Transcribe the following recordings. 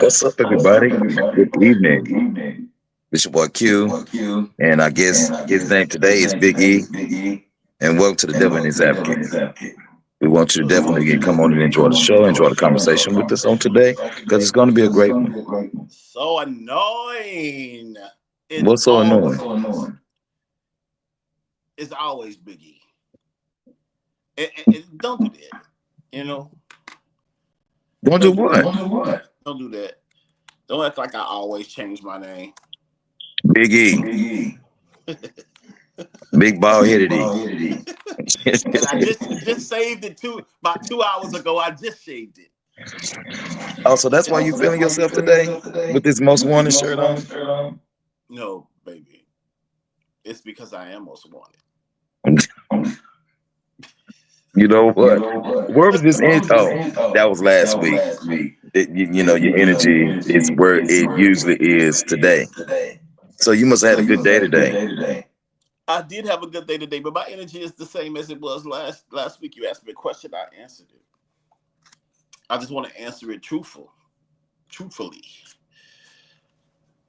What's up, everybody? Good evening. It's your boy Q, and I guess his name today is Big E. And welcome to the Devil and His Advocate. We want you to definitely come on and enjoy the show, enjoy the conversation with us on today, because it's going to be a great one. So annoying. It's What's so always annoying? it's always Biggie. And don't do that. You know, Don't do don't do what? that. Don't do that. Don't act like I always change my name. Big E, big bald headed E. And I just saved it about 2 hours ago. I just shaved it. Also, that's why you feeling yourself today with this most wanted shirt on. No, baby. It's because I am most wanted. You know what? Where was this? Oh, that was last week. Your energy is where it usually is today. So you must have had a good day today. I did have a good day today, but my energy is the same as it was last week. You asked me a question, I answered it. I just want to answer it truthfully.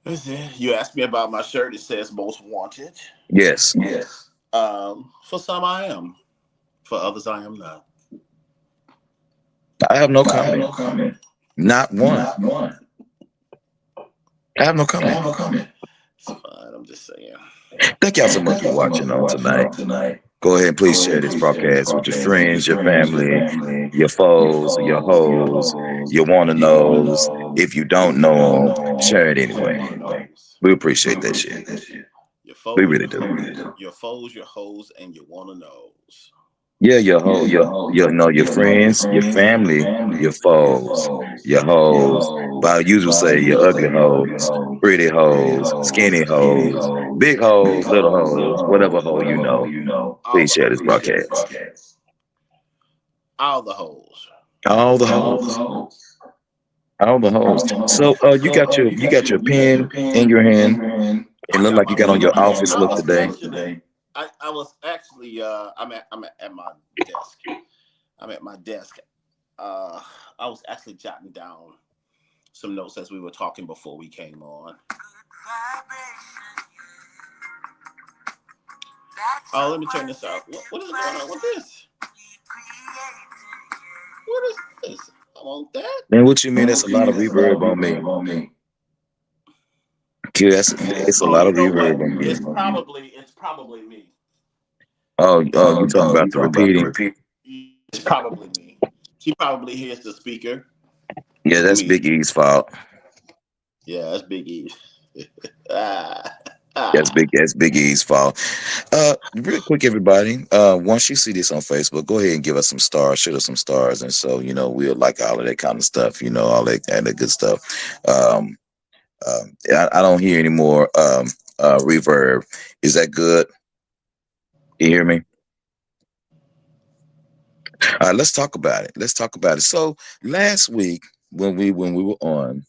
Listen, you asked me about my shirt. It says most wanted. Yes. For some I am. For others I am not. I have no comment. Not one. I have no comment. It's fine. I'm just saying. Thank y'all so much for watching on tonight. Go ahead and please share this broadcast with your friends, your family, your foes, your hoes, your wanna knows. If you don't know them, share it anyway. We appreciate that shit. We really do. Your foes, your hoes, and your wanna knows. Yeah, your friends, your family, your foes, your hoes. But I usually say your ugly hoes, pretty hoes, skinny hoes, big hoes, little hoes, whatever hoe you know. Please share this broadcast. All the hoes. All the hoes, all the hoes. So, you got your pen in your hand. It I looked got like you my got on pen. your office look today. I was actually I'm at my desk. I'm at my desk. I was actually jotting down some notes as we were talking before we came on. Oh, let me turn this out. What is going on with this? What is this? I want that. Man, what you mean? That's a lot of reverb on me. Q, it's a Oh, lot you of know what? reverb on you. It's probably me. Oh, you talking about the repeating? It's probably me. She probably hears the speaker. Yeah, that's Me. Big E's fault. Yeah, that's Big E. ah, That's ah. Big E's fault. Real quick, everybody. Once you see this on Facebook, go ahead and give us some stars, shoot us some stars, and so we'll like all of that kind of stuff. All that good stuff. Um, I don't hear any more reverb. Is that good? You hear me? All right, let's talk about it. So last week when we were on,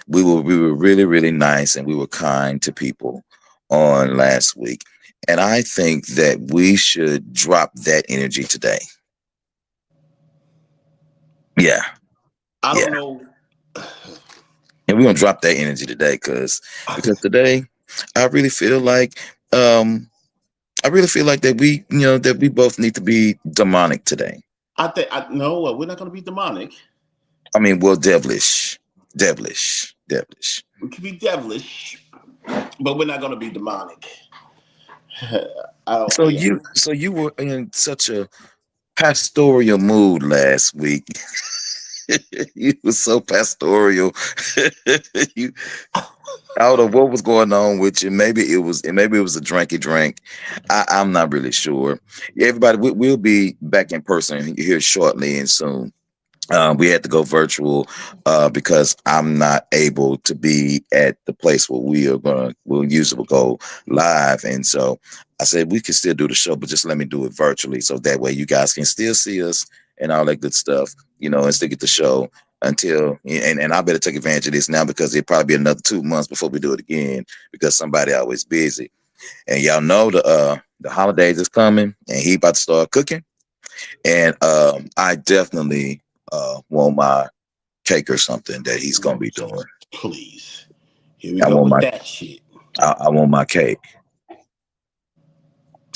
we were really really nice and we were kind to people on last week, and I think that we should drop that energy today. Yeah, I yeah, don't know. and we're gonna drop that energy today because today I really feel like um that we both need to be demonic today. I think I no. We're not going to be demonic. I mean, well, devilish. We can be devilish, but we're not going to be demonic. I don't. So Yeah. you were in such a pastoral mood last week. You were so pastoral. you I don't know what was going on with you. Maybe it was a drinky drink. I'm not really sure. Everybody, we'll be back in person here shortly and soon. We had to go virtual because I'm not able to be at the place where we'll usually go live, and so I said we can still do the show, but just let me do it virtually, so that way you guys can still see us and all that good stuff, and still get the show until and I better take advantage of this now because it'll probably be another 2 months before we do it again because somebody always busy, and y'all know the holidays is coming, and he about to start cooking, and I definitely want my cake or something that he's gonna be doing. Please. Here we I go want with my that shit. I want my cake.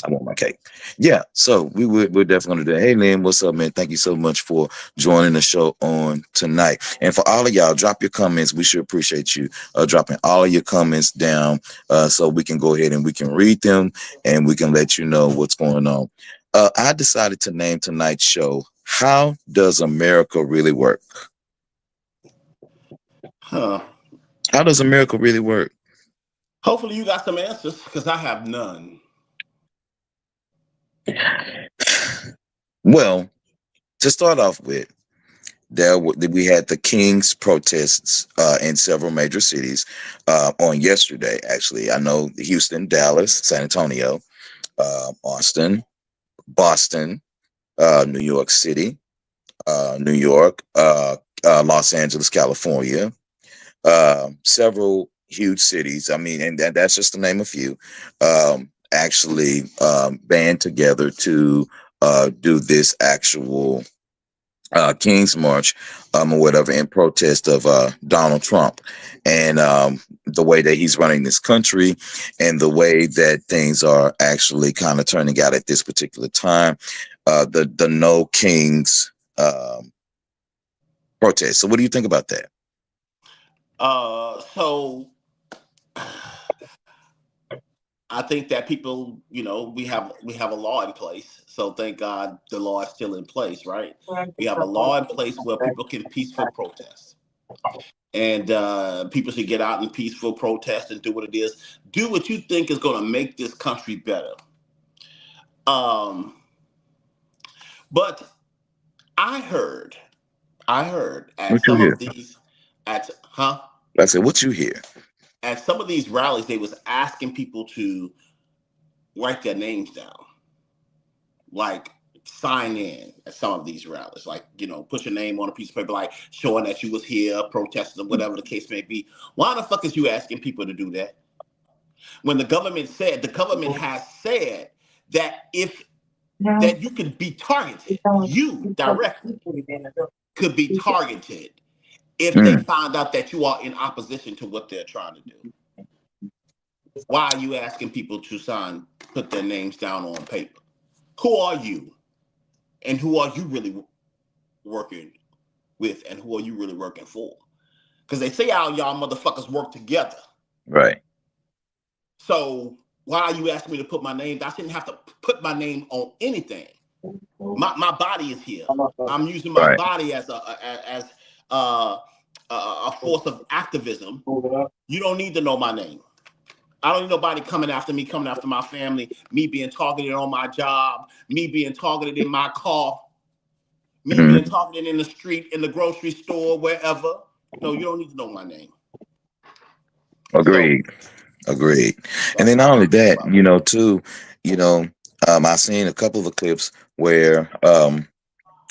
I want my cake. Yeah, so we're definitely gonna do. Hey Lynn, what's up, man? Thank you so much for joining the show on tonight. And for all of y'all, drop your comments. We sure appreciate you dropping all of your comments down, so we can go ahead and we can read them and we can let you know what's going on. I decided to name tonight's show "How Does America Really Work?" Huh. How does America really work? Hopefully you got some answers because I have none. Well, to start off with, we had the King's protests in several major cities on yesterday. Actually, I know Houston, Dallas, San Antonio, Austin, Boston, New York City, New York, Los Angeles, California, several huge cities. I mean, and that's just to name a few. Actually, band together to do this actual King's March, or whatever, in protest of Donald Trump and the way that he's running this country and the way that things are actually kind of turning out at this particular time. The No Kings protest. So, what do you think about that? So I think that people, we have a law in place. So thank God the law is still in place, right? We have a law in place where people can peaceful protest. And people should get out in peaceful protest and do what it is. Do what you think is going to make this country better. But I heard at What you some hear? of these, I said, what you hear? At some of these rallies, they was asking people to write their names down, like sign in at some of these rallies, like put your name on a piece of paper, like showing that you was here protesting, whatever the case may be. Why the fuck is you asking people to do that when the government has said that that you could be targeted, you directly could be targeted if they find out that you are in opposition to what they're trying to do? Why are you asking people to put their names down on paper? Who are you? And who are you really working with? And who are you really working for? Because they say all y'all motherfuckers work together. Right. So why are you asking me to put my name? I shouldn't have to put my name on anything. My body is here. I'm using my body as a force of activism. You don't need to know my name. I don't need nobody coming after me, coming after my family, me being targeted on my job, me being targeted in my car, me being targeted in the street, in the grocery store, wherever. No, you don't need to know my name. Agreed. Agreed. And then not only that, too, I seen a couple of clips where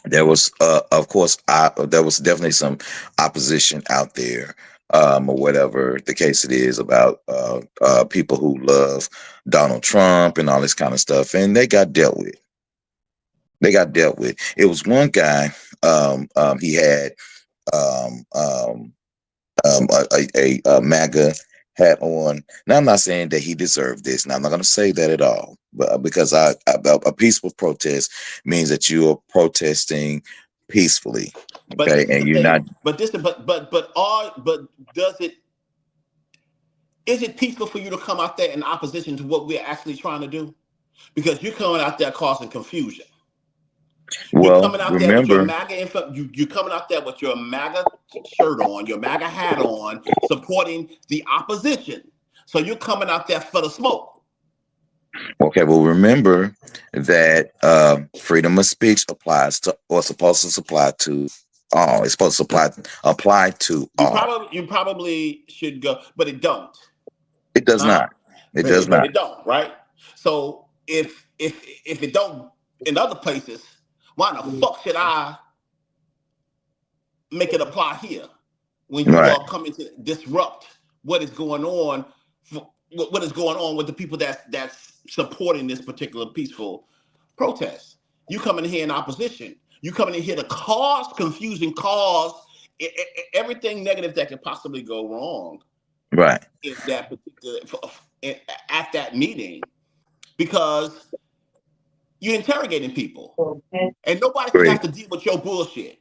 there was, of course, there was definitely some opposition out there, or whatever the case it is, about people who love Donald Trump and all this kind of stuff, and they got dealt with. They got dealt with. It was one guy. He had um, um, a MAGA hat on. Now, I'm not saying that he deserved this. Now, I'm not going to say that at all, but because a peaceful protest means that you are protesting peacefully, But okay, this is and the you're not. thing. But does it? Is it peaceful for you to come out there in opposition to what we're actually trying to do? Because you're coming out there causing confusion. You're Well, coming out there with your remember, MAGA you're coming out there with your MAGA shirt on, your MAGA hat on, supporting the opposition. So you're coming out there for the smoke. okay, well, remember that freedom of speech applies to, or supposed to apply to all. It's supposed to apply to all. You probably should go, but it don't. It does Huh? not. It But does not. it don't, right? So if it don't in other places, why the fuck should I make it apply here when you Right. are coming to disrupt what is going on? What is going on with the people that's supporting this particular peaceful protest? You coming here in opposition. You coming in here to cause confusion, cause everything negative that could possibly go wrong Right. in that particular at that meeting, because you're interrogating people and nobody should have Great. to deal with your bullshit.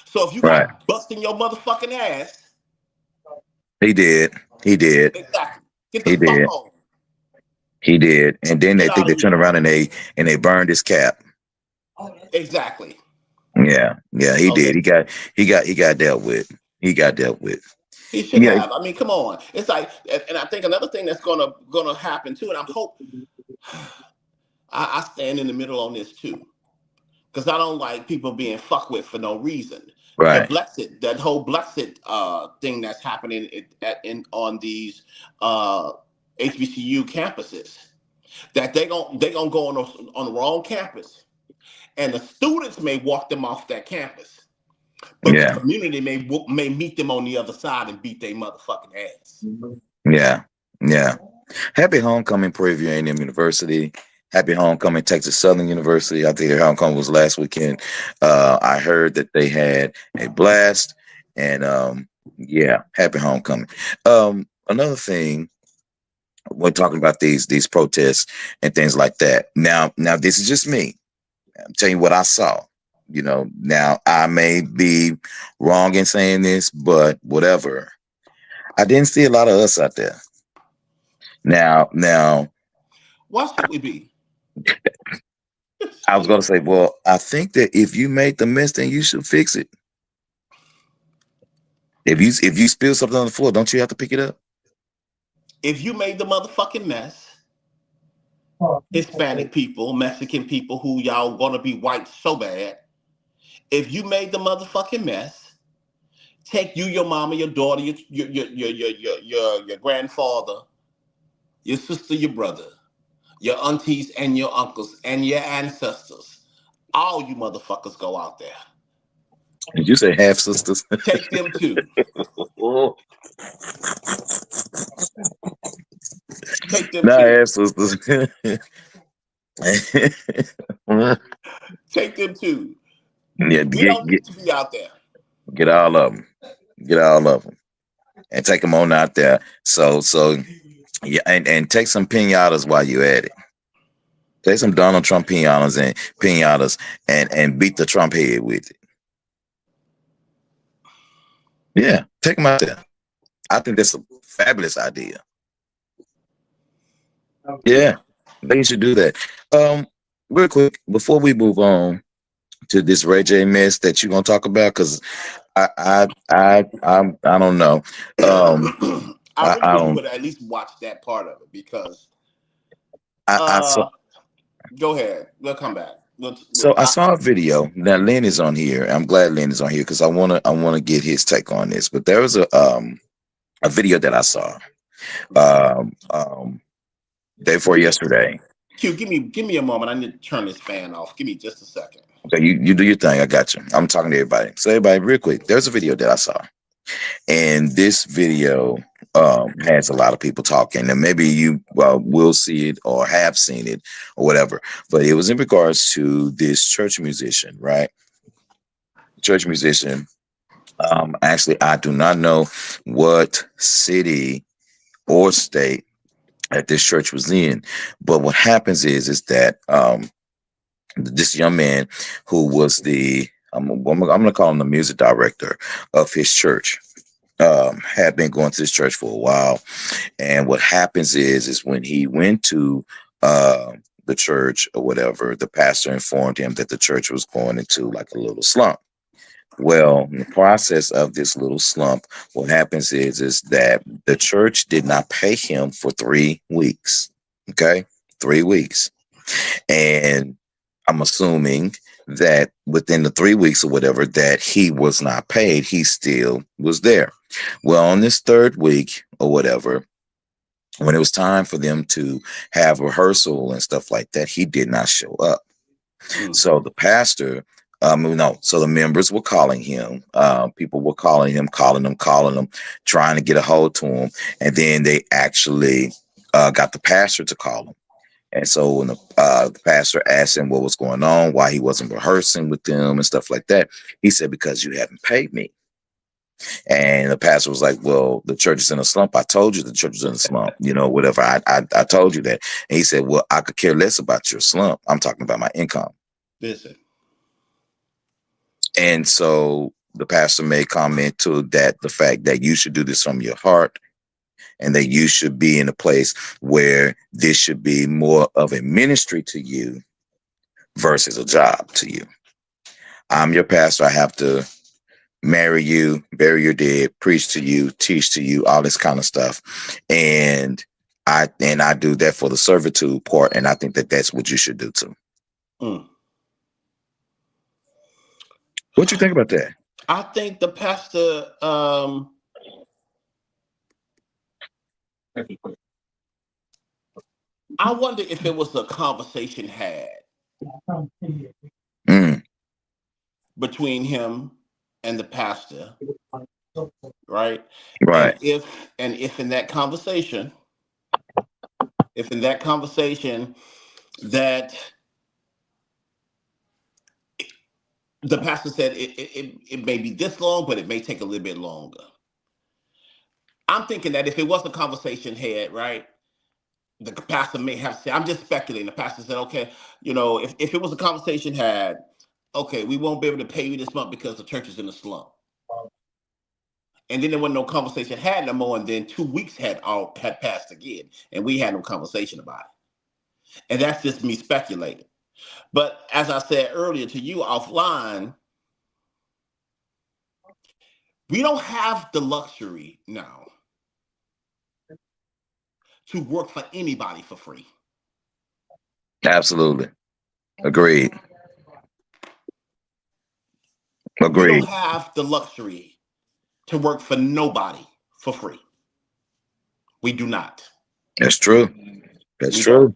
So if you Right. got busting your motherfucking ass, He did. He did. exactly, get the He fuck did. home. He did. And then Get out they of turned here. around and they burned his cap. Exactly. Yeah. Yeah, he Okay. did. He got dealt with. He got dealt with. He should Yeah. have. I mean, come on. It's like, and I think another thing that's gonna happen too, and I'm hope I stand in the middle on this too, because I don't like people being fucked with for no reason. The Right. Blexit, that whole Blexit thing that's happening on these HBCU campuses, that they gonna go on the wrong campus, and the students may walk them off that campus, but the Yeah. community may meet them on the other side and beat their motherfucking ass. Yeah. Yeah. Happy homecoming, Prairie A&M University. Happy homecoming, Texas Southern University. I think their homecoming was last weekend. I heard that they had a blast, and yeah, happy homecoming. Another thing, we're talking about these protests and things like that. Now this is just me. I'm telling you what I saw. Now I may be wrong in saying this, but whatever. I didn't see a lot of us out there. Now, Why should we be? I was going to say, well, I think that if you made the mess, then you should fix it. If you spill something on the floor, don't you have to pick it up? If you made the motherfucking mess, Hispanic people, Mexican people who y'all want to be white so bad, if you made the motherfucking mess, take you, your mama, your daughter, your grandfather, your sister, your brother, your aunties and your uncles and your ancestors. All you motherfuckers go out there. Did you say half sisters? Take them too. Oh, Take them not too. half sisters. Take them too. Yeah, We don't need to be out there. get all of them. Get all of them and take them on out there. So yeah, and take some pinatas while you at it. Take some Donald Trump pinatas and beat the Trump head with it. Yeah, take them out there. I think that's a fabulous idea. Yeah, I think you should do that. Real quick before we move on to this Ray J mess that you're gonna talk about, because I don't know. I really I wish you don't. would at least watch that part of it because I saw. go ahead. We'll come back. So I saw a video. Now Lynn is on here. I'm glad Lynn is on here because I wanna get his take on this. But there was a video that I saw um um day before yesterday. Q, give me a moment. I need to turn this fan off. Give me just a second. Okay, you do your thing. I got you. I'm talking to everybody. So everybody, real quick, there's a video that I saw, and this video has a lot of people talking, and maybe you will see it or have seen it or whatever. But it was in regards to this church musician, right? Church musician. Actually, I do not know what city or state that this church was in, but what happens is that this young man who was I'm going to call him the music director of his church, had been going to this church for a while. And what happens is when he went to the church or whatever, the pastor informed him that the church was going into like a little slump. Well, in the process of this little slump, what happens is that the church did not pay him for 3 weeks. Okay, 3 weeks. And I'm assuming that within the 3 weeks or whatever that he was not paid, he still was there. Well, on this third week or whatever, when it was time for them to have rehearsal and stuff like that, he did not show up. So the pastor, no, so the members were calling him. People were calling him, calling him, trying to get a hold to him. And then they actually got the pastor to call him. And so when the pastor asked him what was going on, why he wasn't rehearsing with them and stuff like that, he said, because you haven't paid me. And the pastor was like, "Well, the church is in a slump. I told you the church is in a slump. Whatever. I told you that." And he said, "Well, I could care less about your slump. I'm talking about my income." Listen. And so the pastor made comment to that, the fact that you should do this from your heart, and that you should be in a place where this should be more of a ministry to you versus a job to you. I'm your pastor. I have to marry you, bury your dead, preach to you, teach to you, all this kind of stuff. And I do that for the servitude part, and I think that that's what you should do too. Mm. What you think about that? I think the pastor, I wonder if it was a conversation had between him and the pastor, right? Right. And if in that conversation, that the pastor said it may be this long, but it may take a little bit longer. I'm thinking that if it was a conversation had, right, the pastor may have said, I'm just speculating. The pastor said, okay, if it was a conversation had, okay, we won't be able to pay you this month because the church is in a slump. And then there wasn't no conversation had no more. And then 2 weeks had passed again, and we had no conversation about it. And that's just me speculating. But as I said earlier to you offline, we don't have the luxury now to work for anybody for free. Absolutely. Agreed. We Agreed. don't have the luxury to work for nobody for free. We do not. That's true. That's true.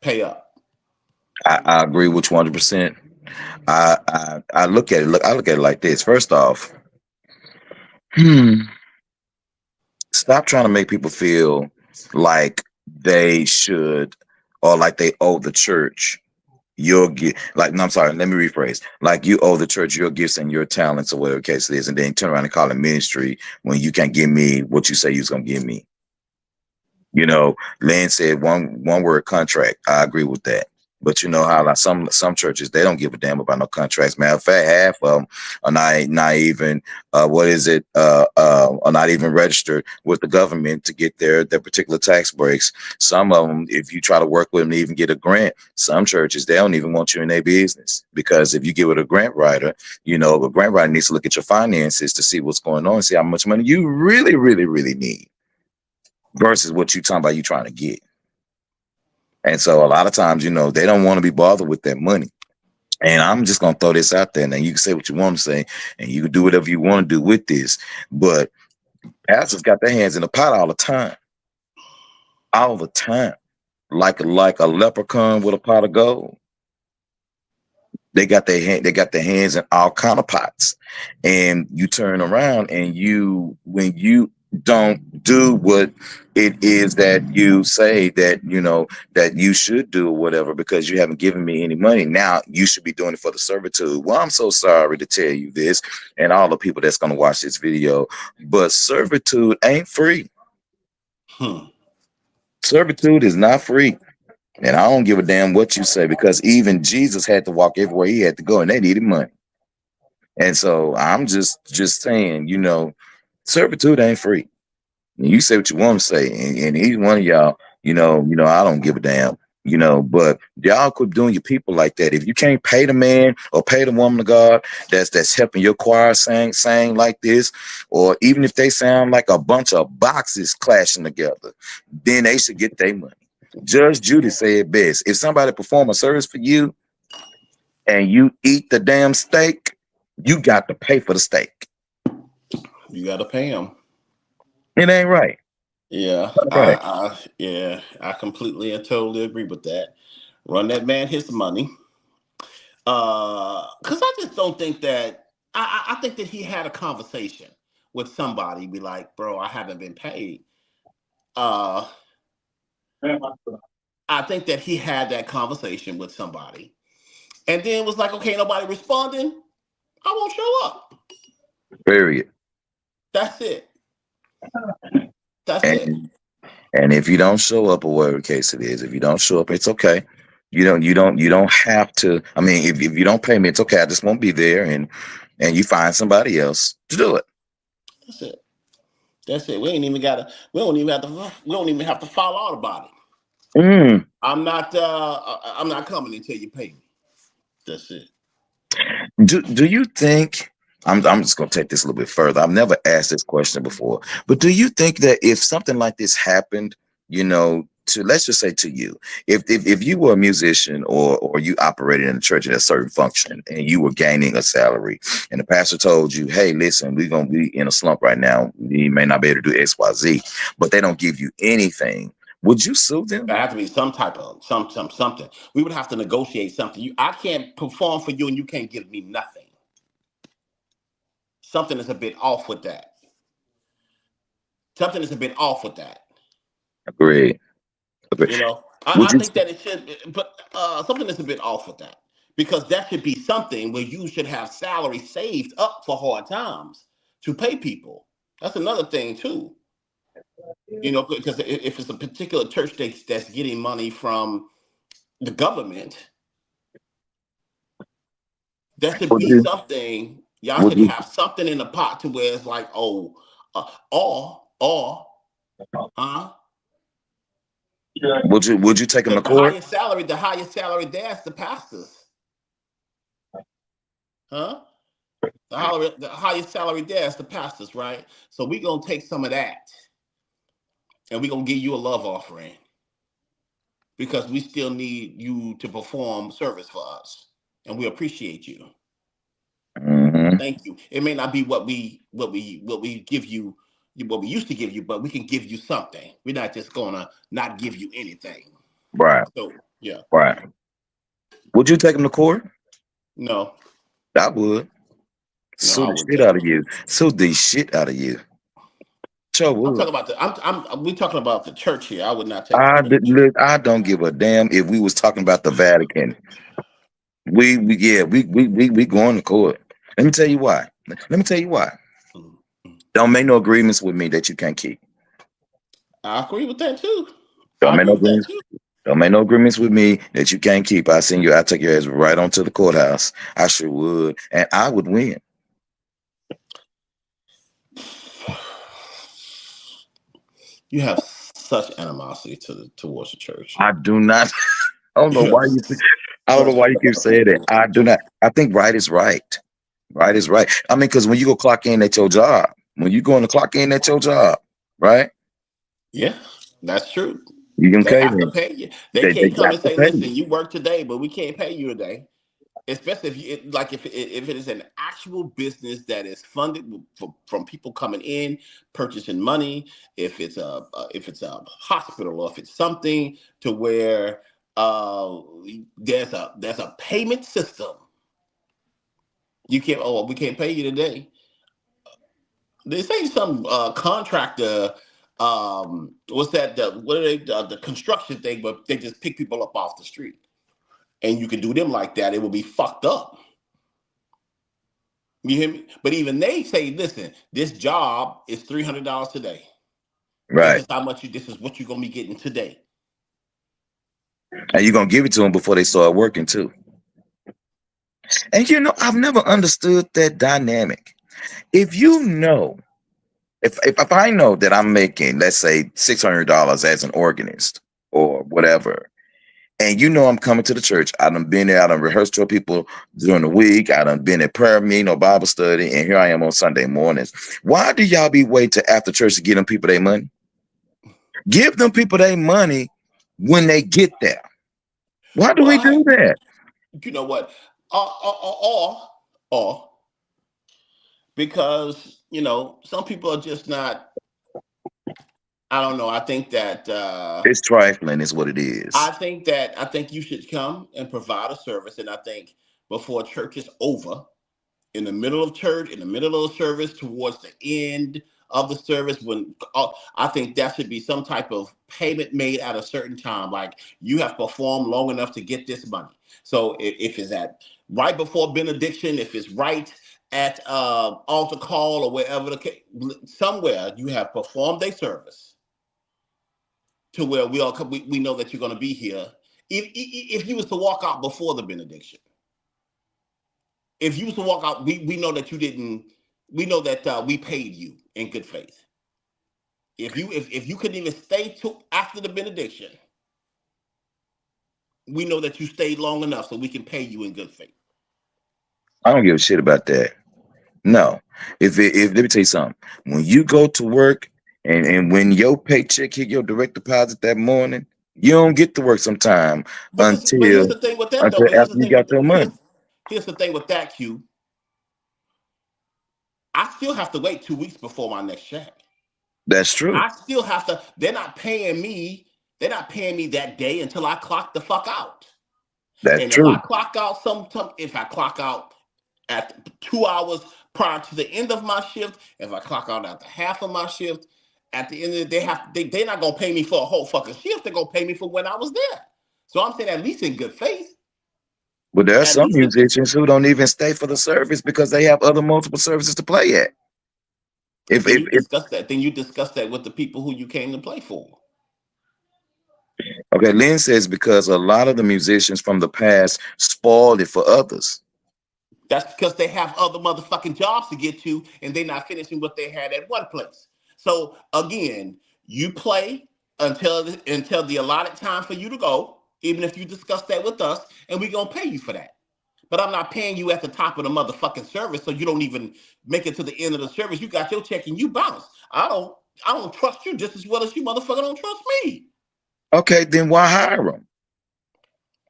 Pay up. I agree with you 100%. I look at it. I look at it like this. First off, stop trying to make people feel like they should or like they owe the church your gift. Like, no, I'm sorry. Let me rephrase. Like, you owe the church your gifts and your talents or whatever the case it is, and then turn around and call it ministry when you can't give me what you say you was gonna give me. Lynn said one word, contract. I agree with that. But you know how like some churches, they don't give a damn about no contracts. Matter of fact, half of them are not even are not even registered with the government to get their particular tax breaks. Some of them, if you try to work with them to even get a grant, some churches, they don't even want you in their business, because if you give it a grant writer, the grant writer needs to look at your finances to see what's going on, see how much money you really, really, really need versus what you talking about you trying to get. And so a lot of times, they don't want to be bothered with that money. And I'm just going to throw this out there, and then you can say what you want to say, and you can do whatever you want to do with this. But pastors got their hands in the pot all the time. All the time. Like a leprechaun with a pot of gold. They got their hands in all kind of pots. And you turn around and when you don't do what it is that you say that that you should do or whatever, because you haven't given me any money, now you should be doing it for the servitude. Well, I'm so sorry to tell you this, and all the people that's going to watch this video, but servitude ain't free. Servitude is not free. And I don't give a damn what you say, because even Jesus had to walk everywhere he had to go, and they needed money. And so I'm just saying, servitude ain't free. And you say what you want to say, and each one of y'all, I don't give a damn, but y'all quit doing your people like that. If you can't pay the man or pay the woman of God that's helping your choir sang like this, or even if they sound like a bunch of boxes clashing together, then they should get their money. Judge Judy said best: if somebody perform a service for you and you eat the damn steak, you got to pay for the steak. You got to pay them. It ain't right. Yeah, right. I completely and totally agree with that. Run that man his money. Because I just don't think that, I think that he had a conversation with somebody, be like, bro, I haven't been paid. I think that he had that conversation with somebody, and then was like, okay, nobody responding. I won't show up. Period. That's it. That's it. And and if you don't show up, or whatever the case it is, if you don't show up, it's okay. You don't have to. I mean, if you don't pay me, it's okay. I just won't be there, and you find somebody else to do it. That's it. That's it. We ain't even gotta. We don't even have to. We don't even have to fall out about it. Mm. I'm not. I'm not coming until you pay me. That's it. Do you think I'm just gonna take this a little bit further. I've never asked this question before, but do you think that if something like this happened, to let's just say to you, if you were a musician or you operated in a church at a certain function and you were gaining a salary and the pastor told you, hey, listen, we're gonna be in a slump right now. We may not be able to do XYZ, but they don't give you anything. Would you sue them? There has to be some type of something. We would have to negotiate something. I can't perform for you and you can't give me nothing. Something is a bit off with that. Something is a bit off with that. Agreed. You know, Would I you? think that it should, but something is a bit off with that because that should be something where you should have salary saved up for hard times to pay people. That's another thing too. You know, because if it's a particular church that's getting money from the government, there should Would be you? something. Y'all Would should you? have something in the pot to where it's like, oh, or, huh? Would you take them to Because court? the highest salary there's the pastors, huh? The highest salary there's the pastors, right? So we're gonna take some of that and we're gonna give you a love offering because we still need you to perform service for us. And we appreciate you. Hmm. Thank you. It may not be what we give you, what we used to give you, but we can give you something. We're not just gonna not give you anything. Right. So yeah, Right. Would you take them to court? no, I would. no, Sue I the wouldn't shit take out them. of you. Sue the shit out of you. Sure I'm would. talking about we're talking about the church here. I would not take the church. Look, I don't give a damn if we was talking about the Vatican. We going to court. Let me tell you why. Let me tell you why. Mm, mm. Don't make no agreements with me that you can't keep. I agree with that too. Don't I make agree no with that agreements. too. Don't make no agreements with me that you can't keep. I take your ass right on to the courthouse. I sure would, and I would win. You have such animosity towards the church. I do not. I don't know You have why you. I don't know such why you keep animosity saying that. towards I the do church. not. I think right is right. Right is right. I mean, because when you go clock in at your job, when you going to clock in at your job, right? Yeah, that's true. You can They pay have to them. pay you. They They can't come got and to say, pay you. "Listen, you work today, but we can't pay you today." Especially if it is an actual business that is funded from people coming in, purchasing money. If it's a hospital or if it's something to where uh, there's a payment system. You can't. Oh, we can't pay you today. They say some contractor. What's that? What are they? The construction thing, but they just pick people up off the street, and you can do them like that. It will be fucked up. You hear me? But even they say, listen, this job is $300 today. This Right. is how much you. This is what you're gonna be getting today. And you're gonna give it to them before they start working too. And I've never understood that dynamic. If you know, if I know that I'm making, let's say, $600 as an organist or whatever, and I'm coming to the church, I done been there, I done rehearsed for people during the week, I done been at prayer meeting or Bible study, and here I am on Sunday mornings. Why do y'all be wait till after church to give them people their money? Give them people their money when they get there. Why do we Well, do that? you know what? Or because some people are just not. I don't know. It's trifling, is what it is. I think you should come and provide a service, and I think before church is over, in the middle of church, in the middle of the service, towards the end of the service, when I think that should be some type of payment made at a certain time. Like you have performed long enough to get this money. So if it's at right before benediction, if it's right at altar call or wherever somewhere you have performed a service to where we know that you're going to be here. If you was to walk out before the benediction, if you was to walk out, we know that you didn't. We know that we paid you in good faith. If you couldn't even stay to after the benediction, we know that you stayed long enough so we can pay you in good faith. I don't give a shit about that. No. If let me tell you something. When you go to work and when your paycheck hit your direct deposit that morning, you don't get to work sometime But here's the thing with that though. But here's after the you thing got with your money. here's the thing with that, Q. I still have to wait 2 weeks before my next check. That's true. I still have to. They're not paying me. They're not paying me that day until I clock the fuck out. That's And if I true. clock out if I clock out at 2 hours prior to the end of my shift, if I clock out after half of my shift, at the end of the day, they're not gonna pay me for a whole fucking shift. They're gonna pay me for when I was there. So I'm saying at least in good faith. But there are At some least in good musicians who don't even stay for the service because they have other multiple services to play at. Then you discuss that. Then you discuss that with the people who you came to play for. Okay, Lynn says because a lot of the musicians from the past spoiled it for others. That's because they have other motherfucking jobs to get to, and they're not finishing what they had at one place. So again, you play until the allotted time for you to go, even if you discuss that with us, and we're gonna pay you for that. But I'm not paying you at the top of the motherfucking service, so you don't even make it to the end of the service. You got your check and you bounce. I don't trust you just as well as you motherfucker don't trust me. Okay, then why hire them?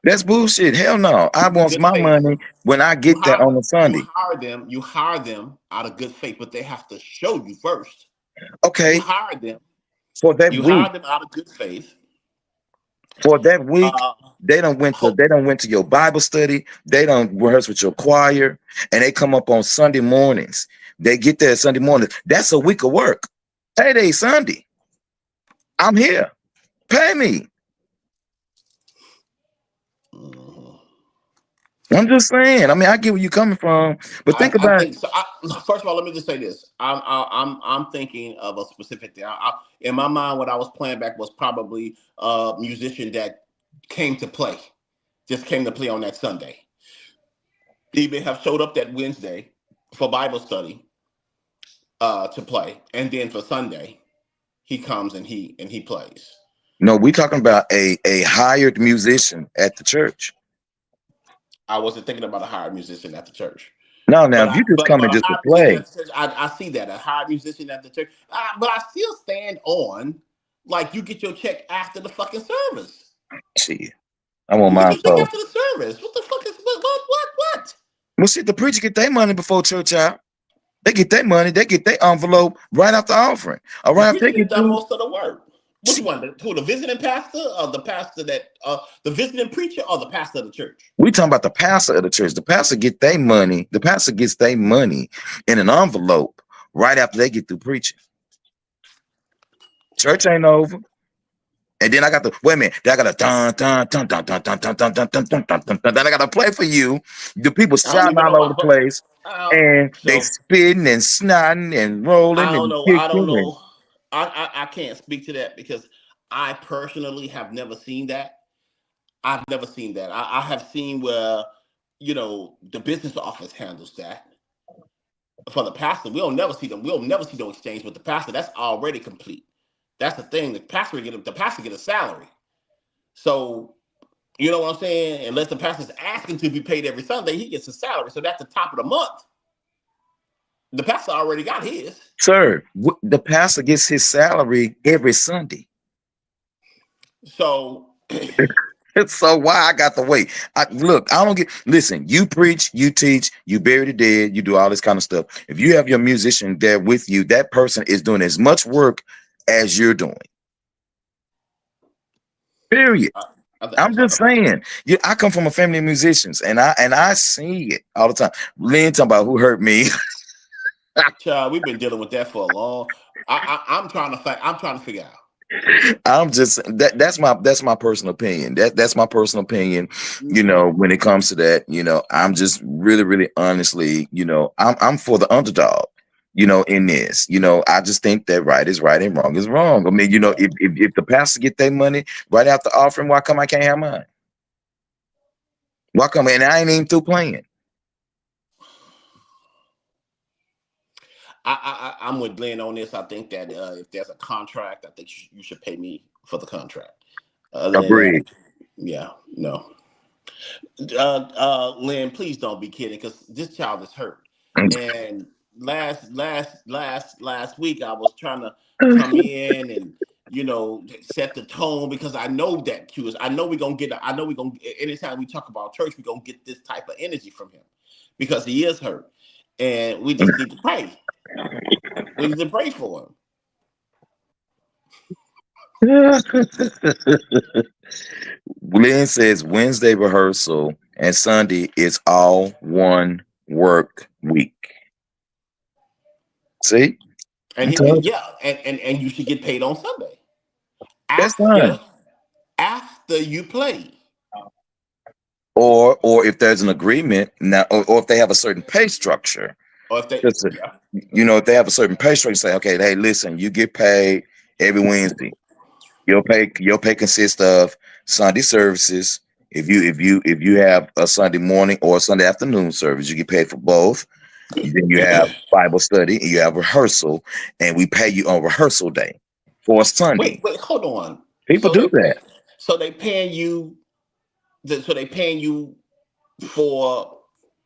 That's bullshit. Hell no. I want Good my faith. money when I get that on a Sunday. You hire them out of good faith, but they have to show you first. Okay. You hire them. For that You week. hire them out of good faith. For that week, they don't went to your Bible study. They don't rehearse with your choir, and they come up on Sunday mornings. They get there Sunday morning. That's a week of work. Payday Sunday. I'm here. Pay me. I'm just saying. I mean, I get where you're coming from, but think about it. First of all, let me just say this. I'm thinking of a specific thing. In my mind, what I was playing back was probably a musician that came to play, just came to play on that Sunday. He may have showed up that Wednesday for Bible study to play, and then for Sunday, he comes and he plays. No, we're talking about a hired musician at the church. I wasn't thinking about a hired musician at the church. No, now if you just coming just to play, I see that a hired musician at the church, but I still stand on like you get your check after the fucking service. See, I want mine after the service. What the fuck is what? Well, shit, the preacher get their money before church out. They get their money. They get their envelope right after offering. All right, they get done most of the work. Which one? Who, the visiting pastor or the pastor that the visiting preacher or the pastor of the church? We talking about the pastor of the church. The pastor get their money. The pastor gets their money in an envelope right after they get through preaching. Church ain't over. And then I got the wait a minute. I got a dun dun dun dun dun dun dun dun dun dun dun dun dun. Then I got to play for you. The people shouting all over the place, and they spitting and snotting and rolling. I don't know. I can't speak to that because I personally have never seen that. I've never seen that. I have seen where the business office handles that. For the pastor, we'll never see them. We'll never see no exchange with the pastor. That's already complete. That's the thing. The pastor get a salary. So, you know what I'm saying? Unless the pastor's asking to be paid every Sunday, he gets a salary. So that's the top of the month. The pastor already got his. Sir, the pastor gets his salary every Sunday. So, so why I got to wait? Look, I don't get. Listen, you preach, you teach, you bury the dead, you do all this kind of stuff. If you have your musician there with you, that person is doing as much work as you're doing. Period. I'm just saying. I come from a family of musicians, and I see it all the time. Lynn talking about who hurt me. Child, we've been dealing with that for a long. I'm trying to figure out. I'm just that's my personal opinion. That's my personal opinion. When it comes to that, I'm just really, really honestly, I'm for the underdog. In this, I just think that right is right and wrong is wrong. I mean, if the pastor get their money right after offering, why come I can't have mine? Why come? And I ain't even through playing. I'm with Glenn on this. I think that if there's a contract, I think you should pay me for the contract. Other than that, Agreed. yeah, no. Lynn, please don't be kidding, because this child is hurt. And last week, I was trying to come in and set the tone, because I know that Q is. I know we're gonna get. I know we're gonna. Anytime we talk about church, we're gonna get this type of energy from him, because he is hurt, and we just need to pray. We need to pray for him. Glenn says Wednesday rehearsal and Sunday is all one work week. See, I told you. Yeah, and you should get paid on Sunday That's fine. after you play. Or if there's an agreement now, or if they have a certain pay structure, Or if they, just to- yeah. if they have a certain pay structure, say, okay, hey, listen, you get paid every Wednesday. Your pay consists of Sunday services. If you have a Sunday morning or a Sunday afternoon service, you get paid for both. Then you have Bible study and you have rehearsal, and we pay you on rehearsal day for Sunday. Wait, hold on. People So do that. they paying you. So they paying you for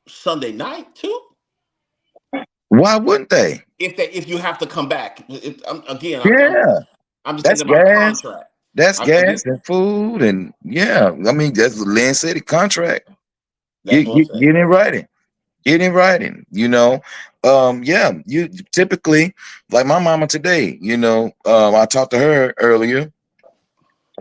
Sunday night too. Why wouldn't they? If you have to come back, Yeah, I'm just that's thinking about gas. contract. That's I'm thinking. gas and food, and yeah, I mean that's what Lynn said. The contract. That's what I'm saying. Get in writing. Get in writing. Yeah. You typically, like my mama today. I talked to her earlier,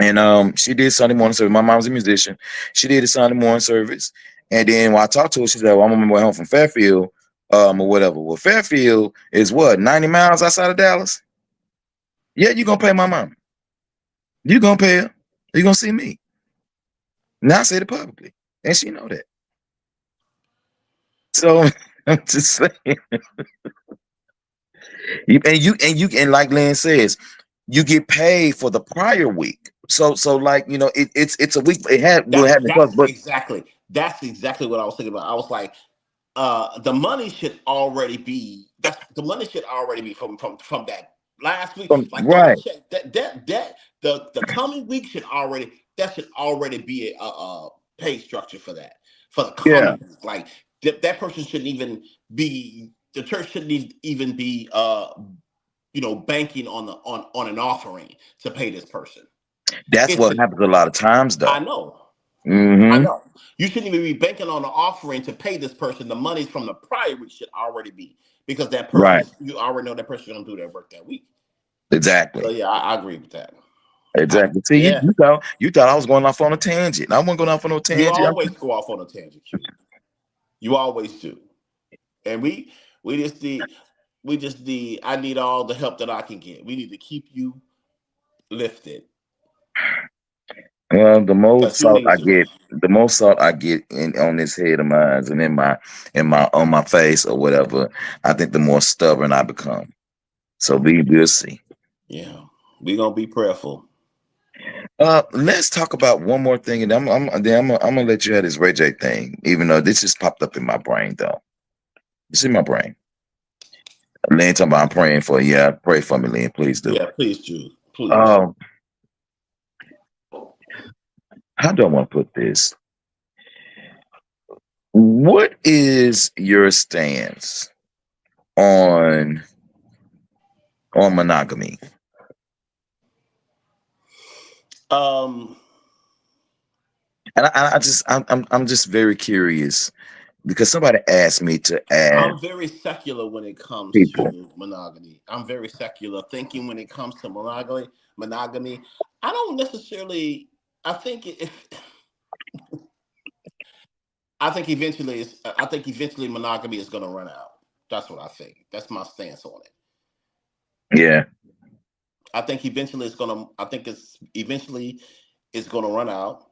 and she did Sunday morning service. My mom's a musician. She did a Sunday morning service, and then when I talked to her, she said, "Well, I'm on my way home from Fairfield, or whatever." Well, Fairfield is what, 90 miles outside of Dallas. Yeah, you gonna pay my mom. You gonna pay her. You gonna see me. Now I said it publicly, and she know that. So I'm just saying, and like Lynn says, you get paid for the prior week. So like it's a week. Will have the cost, but That's exactly what I was thinking about. I was like, the money should already be from that last week. Like right, don't check the coming week should already be a pay structure for that, for the yeah, coming week. Like that person shouldn't even be, the church shouldn't even be banking on an offering to pay this person. that's It's what happens a lot of times, I though. know. I Hmm. know. You shouldn't even be banking on an offering to pay this person. The monies from the prior week should already be, because that person, Right, you already know that person is going to do their work that week. So exactly, yeah, I agree with that. exactly. See, you, Yeah, you thought I was going off on a tangent. I wasn't going off on no you tangent. always go off on a tangent, Q. You always do. And we just need I need all the help that I can get. We need to keep you lifted, Well, the most because you salt need I to. get, the most salt I get in on this head of mine and in my on my face or whatever, I think the more stubborn I become. So we'll see. Yeah, we're gonna be prayerful. Let's talk about one more thing, and I'm gonna let you have this Ray J thing, even though this just popped up in my brain though. It's in my brain. Lynn talking about I'm praying for you. Yeah, pray for me, Lynn. Please do. Yeah, please, Jude. Please. Um, how do I want to put this? What is your stance on monogamy? Um, And I'm just very curious because somebody asked me to ask I'm very secular when it comes people. to monogamy. I'm very secular thinking when it comes to monogamy. Monogamy. I don't necessarily. I think if I think eventually monogamy is going to run out. That's what I think. That's my stance on it. Yeah, I think eventually it's gonna. I think it's eventually it's gonna run out,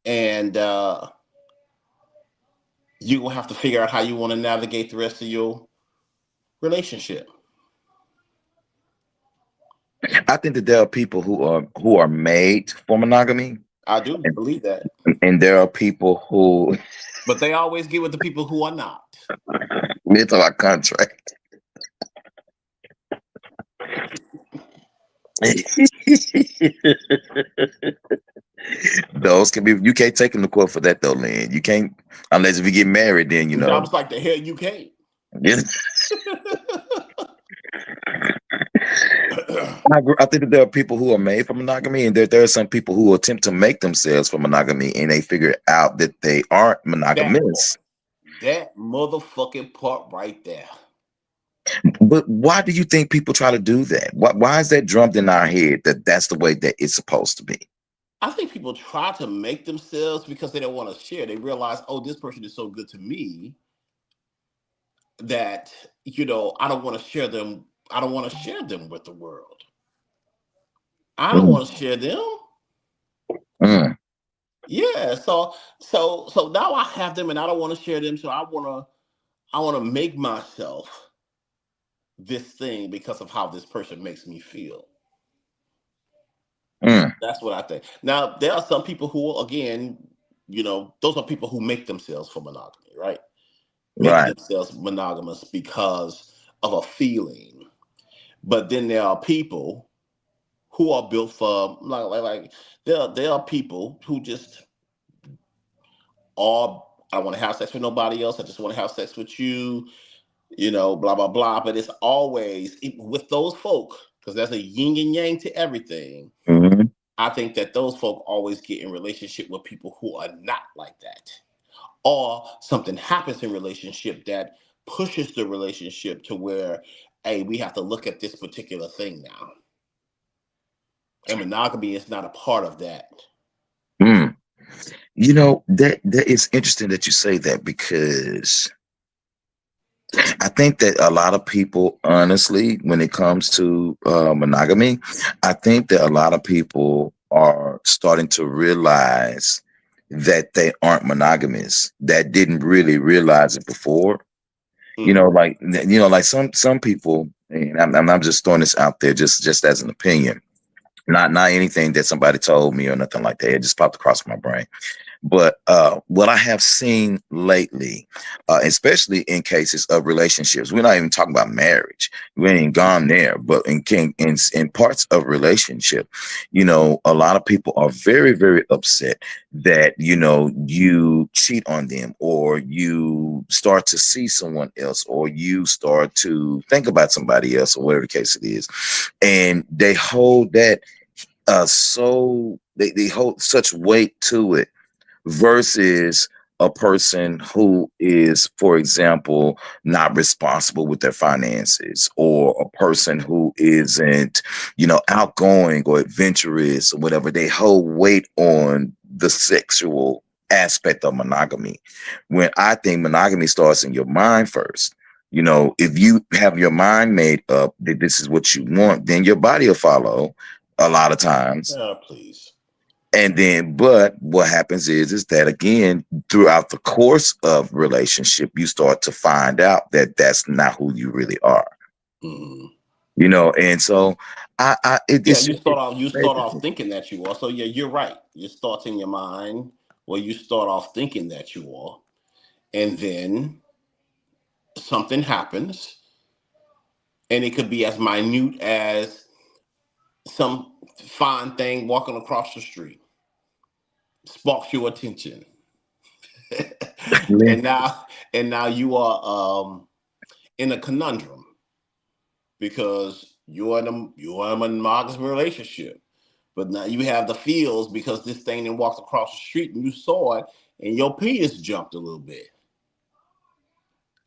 and you will have to figure out how you want to navigate the rest of your relationship. I think that there are people who are made for monogamy, I do and, believe that, and there are people who but they always get with the people who are not. it's our contract. Those can be you can't take them to court for that though, Lynn. You can't unless if you get married, then you I know. was like, the hell you can't. I think that there are people who are made for monogamy, and there are some people who attempt to make themselves for monogamy, and they figure out that they aren't That part, monogamous. that motherfucking part right there. But why do you think people try to do that? Why is that drummed in our head that that's the way that it's supposed to be? I think people try to make themselves because they don't want to share. They realize, oh, this person is so good to me that I don't want to share them. I don't want to share them with the world. I don't Mm, want to share them. mm, Yeah. So now I have them, and I don't want to share them. So I want to make myself this thing because of how this person makes me feel. mm. That's what I think. Now there are some people who, again, those are people who make themselves for monogamy, right? Make Right. themselves monogamous because of a feeling. But then there are people who are built for like there are people who just are, I want to have sex with nobody else. I just want to have sex with you, blah blah blah. But it's always with those folk, because there's a yin and yang to everything. Mhm. I think that those folk always get in relationship with people who are not like that, or something happens in relationship that pushes the relationship to where, hey, we have to look at this particular thing now, and monogamy is not a part of that. Mm. That is interesting that you say that because I think that a lot of people, honestly, when it comes to monogamy, I think that a lot of people are starting to realize that they aren't monogamous, that didn't really realize it before. Hmm. Like some people, and I'm just throwing this out there, just as an opinion, not anything that somebody told me or nothing like that. It just popped across my brain. But what I have seen lately, especially in cases of relationships, we're not even talking about marriage. We ain't gone there, but in parts of relationship, a lot of people are very, very upset that you cheat on them, or you start to see someone else, or you start to think about somebody else, or whatever the case it is, and they hold that they hold such weight to it versus a person who is, for example, not responsible with their finances, or a person who isn't, outgoing or adventurous or whatever. They hold weight on the sexual aspect of monogamy. When I think monogamy starts in your mind first. If you have your mind made up that this is what you want, then your body will follow a lot of times. Please. And then, but what happens is that again, throughout the course of relationship, you start to find out that that's not who you really are. Hmm. And so Yeah, it's you just start it's off you start crazy. off thinking that you are. So yeah, you're right. Your thoughts in your mind, well, you start off thinking that you are, and then something happens, and it could be as minute as some fine thing walking across the street sparks your attention, Yeah. and now you are in a conundrum because you're in a monogamous relationship, but now you have the feels because this thing then walks across the street and you saw it and your penis jumped a little bit,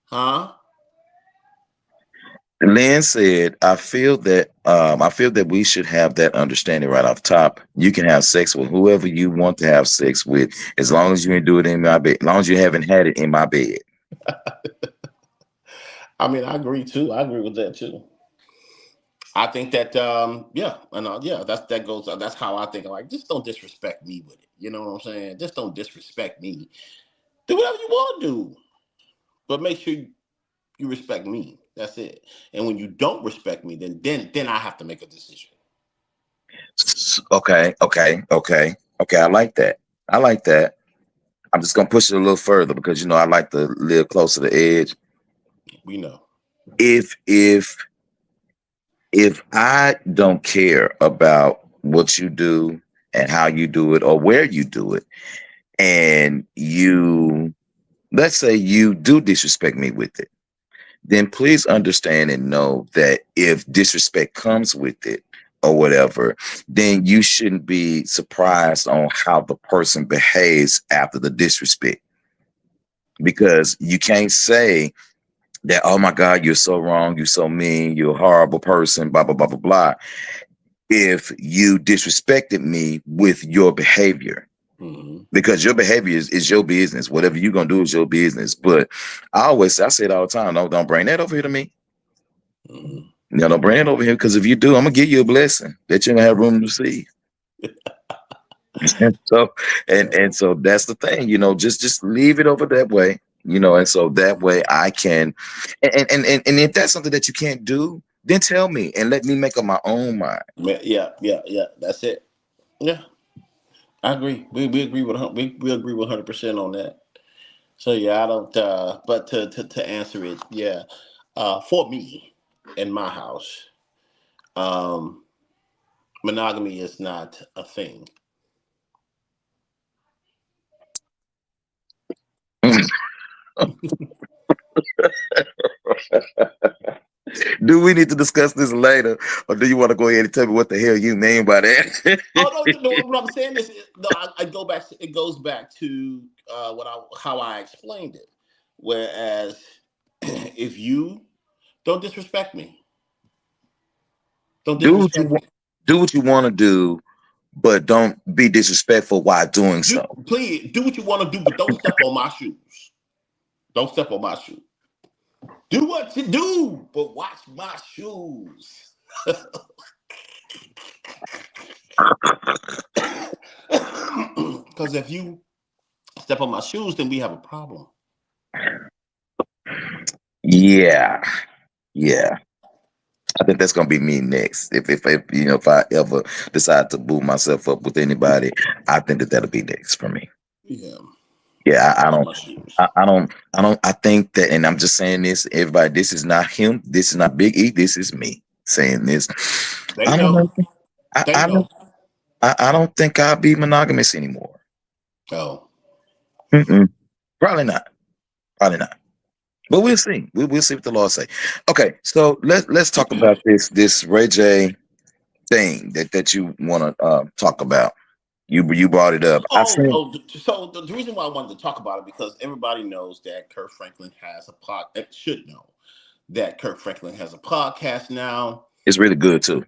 huh? Lynn said, I feel that we should have that understanding right off top. You can have sex with whoever you want to have sex with, as long as you ain't do it in my bed, as long as you haven't had it in my bed. I mean, I agree too. I agree with that too. I think that yeah, and yeah, that goes. That's how I think. Like, just don't disrespect me with it. You know what I'm saying? Just don't disrespect me. Do whatever you want to do, but make sure you respect me. That's it. And when you don't respect me, then I have to make a decision. Okay, okay, okay, okay. I like that. I like that. I'm just gonna push it a little further because I like to live close to the edge. We know. If if if I don't care about what you do and how you do it or where you do it, and let's say you do disrespect me with it, then please understand and know that if disrespect comes with it or whatever, then you shouldn't be surprised on how the person behaves after the disrespect. Because you can't say that, oh my God, you're so wrong, you're so mean, you're a horrible person, blah, blah, blah, blah, blah, if you disrespected me with your behavior. Mm-hmm. Because your behavior is your business. Whatever you're gonna do is your business. But I say it all the time, don't bring that over here to me. Mm-hmm. Don't bring it over here because if you do, I'm gonna give you a blessing that you're gonna have room to receive. And so and so that's the thing, just leave it over that way, and so that way I can and if that's something that you can't do, then tell me and let me make up my own mind. Yeah. That's it. Yeah, I agree. We agree with we agree 100% on that. So yeah, I don't. But to answer it, yeah, for me in my house, um, monogamy is not a thing. Do we need to discuss this later, or do you want to go ahead and tell me what the hell you mean by that? Oh no, what I'm saying is, no, I go back. It goes back to how I explained it. Whereas, if you don't disrespect me, don't do what you disrespect want, me. do what you want to do, but don't be disrespectful while doing Do so. please do what you want to do, but don't step on my shoes. Don't step on my shoes. Do what you do, but watch my shoes. Because if you step on my shoes, then we have a problem. Yeah, yeah. I think that's gonna be me next. If I ever decide to boo myself up with anybody, I think that'll be next for me. Yeah, Yeah, I step on don't, my shoes. I don't. I think that, and I'm just saying this, everybody. This is not him. This is not Big E. This is me saying this. They I don't know. know. I, They I know. don't. I don't think I'll be monogamous anymore. Oh, Mm-mm. Probably not. Probably not. But we'll see. We'll see what the law say. Okay, so let's talk about this Ray J thing that you want to talk about. You brought it up. I think so the reason why I wanted to talk about it because everybody knows that Kirk Franklin has a should know that Kirk Franklin has a podcast now, it's really good too.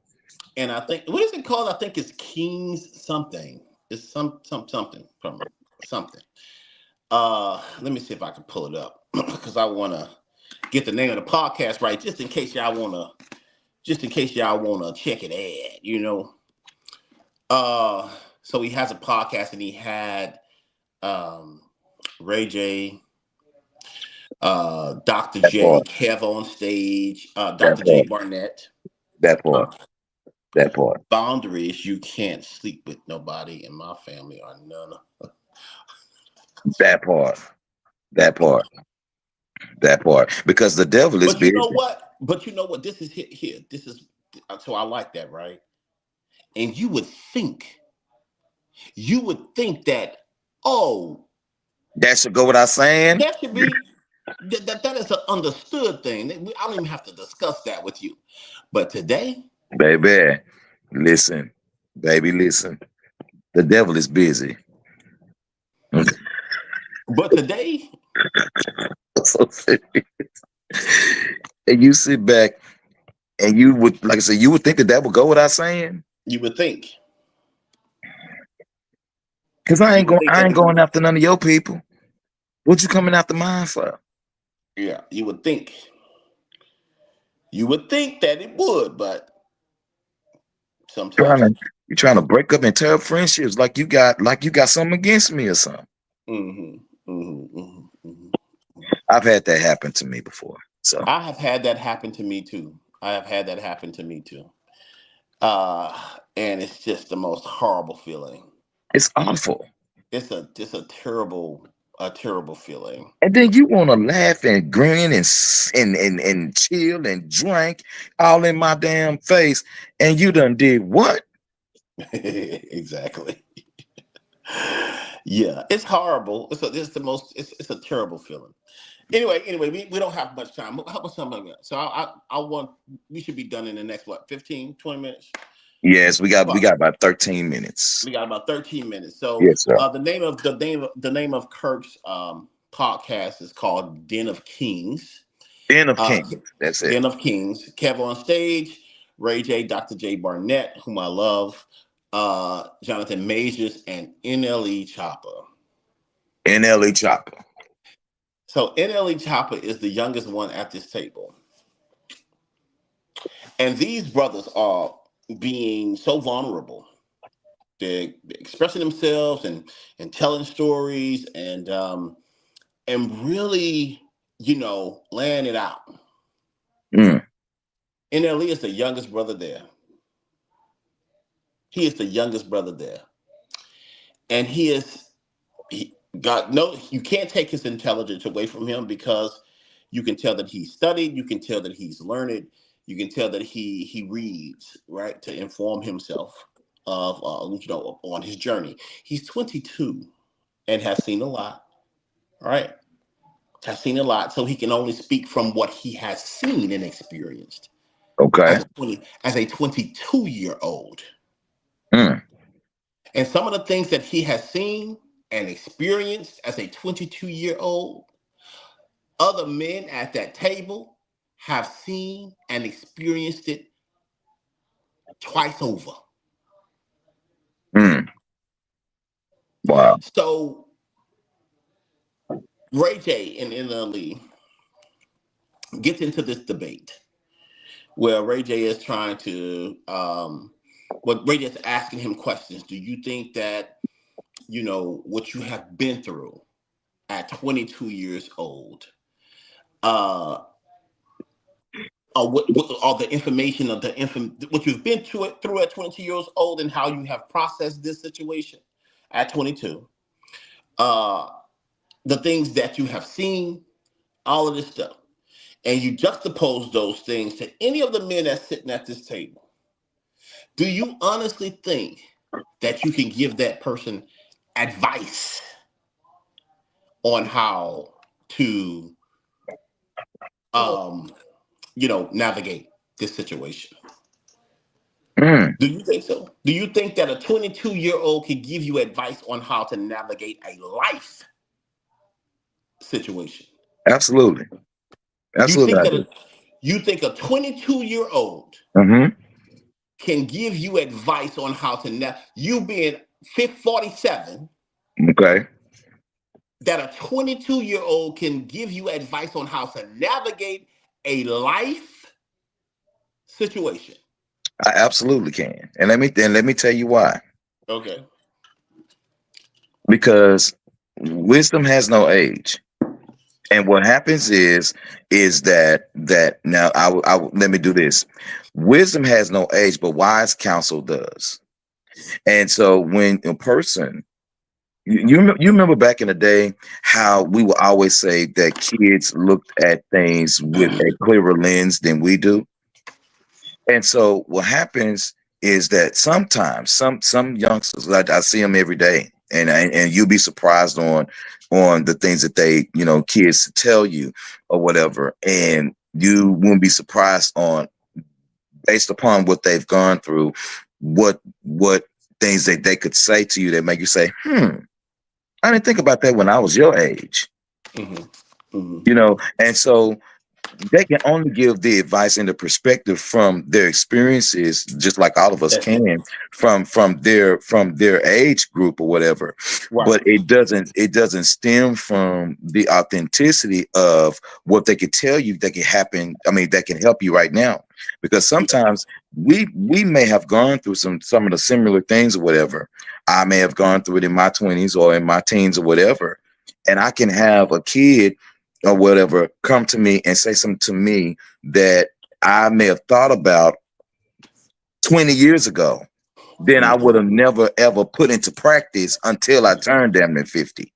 and I think what is it called? I think it's King's something. It's something from something. Let me see if I can pull it up because I want to get the name of the podcast right, just in case y'all wanna check it out. Uh, so he has a podcast, and he had um Ray J, Dr. That J, part. Kev on stage, That Dr. J part. Barnett. That Uh, part. That part. Boundaries: you can't sleep with nobody in my family or none. That part. That part. That part. Because the devil is But you busy. know what? This is here. This is so I like that, right? And you would think that, oh, That should go without saying, that should be that is an understood thing. I don't even have to discuss that with you. But today, baby. Listen, baby, listen. The devil is busy. but today, So serious. And you sit back and you would, like I said, you would think that would go without saying. you would think, Cause you would think I that ain't it would. going after none of your people. What you coming after mine for? Yeah, you would think that it would, but. Sometimes. You're trying to break up and tear up friendships like you got something against me or something. Mm-hmm, mm-hmm, mm-hmm, mm-hmm. I've had that happen to me before. So I have had that happen to me too. I have had that happen to me too. And it's just the most horrible feeling. it's awful. It's a terrible feeling. And then you want to laugh and grin and and chill and drink all in my damn face. And you done did what? Exactly. Yeah, it's horrible. It's a terrible feeling. Anyway, we don't have much time. How much time have we got? So I want we should be done in the next what 15, 20 minutes. Yes, we Well, got about 13 minutes. we got about 13 minutes. So Yes, sir. the name of Kirk's podcast is called Den of Kings. Den of Uh, Kings. That's it. Den of Kings. Kev on stage, Ray J, Dr. J Barnett, whom I love, Jonathan Majors, and NLE Chopper. NLE Chopper. So NLE Chopper is the youngest one at this table. And these brothers are being so vulnerable. They're expressing themselves and telling stories and really, laying it out. Mm. NLE is the youngest brother there. He is the youngest brother there. And he got no, you can't take his intelligence away from him because you can tell that he's studied, you can tell that he's learned, you can tell that he reads, right, to inform himself of on his journey. He's 22 and has seen a lot, right? Has seen a lot, so he can only speak from what he has seen and experienced Okay. as a 22-year-old. Mm. And some of the things that he has seen and experienced as a 22-year-old, other men at that table have seen and experienced it twice over. Mm. Wow. So Ray J and NLE gets into this debate where Ray J is trying to, Ray J is asking him questions. Do you think that, what you have been through at 22 years old, or the information of what you've been through at 22 years old and how you have processed this situation at 22, the things that you have seen, all of this stuff, and you juxtapose those things to any of the men that's sitting at this table, do you honestly think that you can give that person advice on how to navigate this situation? Mm. Do you think so? Do you think that a 22-year-old can give you advice on how to navigate a life situation? Absolutely. Absolutely. You think a 22-year-old Mm-hmm. can give you advice on how to you being 47, Okay. that a 22-year-old can give you advice on how to navigate a life situation? I absolutely can. And let me tell you why. Okay. Because wisdom has no age. And what happens is that now let me do this. Wisdom has no age, but wise counsel does. And so when a person, you remember back in the day how we would always say that kids looked at things with a clearer lens than we do. And so what happens is that sometimes some youngsters, like I see them every day, and you'll be surprised on the things that they kids tell you or whatever, and you won't be surprised on based upon what they've gone through, what things that they could say to you that make you say, I didn't think about that when I was your age. Mm-hmm. Mm-hmm. And so they can only give the advice and the perspective from their experiences, just like all of us That's it. can, from their age group or whatever. Right. But it doesn't stem from the authenticity of what they could tell you that can happen. I mean, that can help you right now, because sometimes we may have gone through some of the similar things or whatever. I may have gone through it in my 20s or in my teens or whatever, and I can have a kid or whatever come to me and say something to me that I may have thought about 20 years ago, then I would Mhm. have never ever put into practice until I turned damn near 50.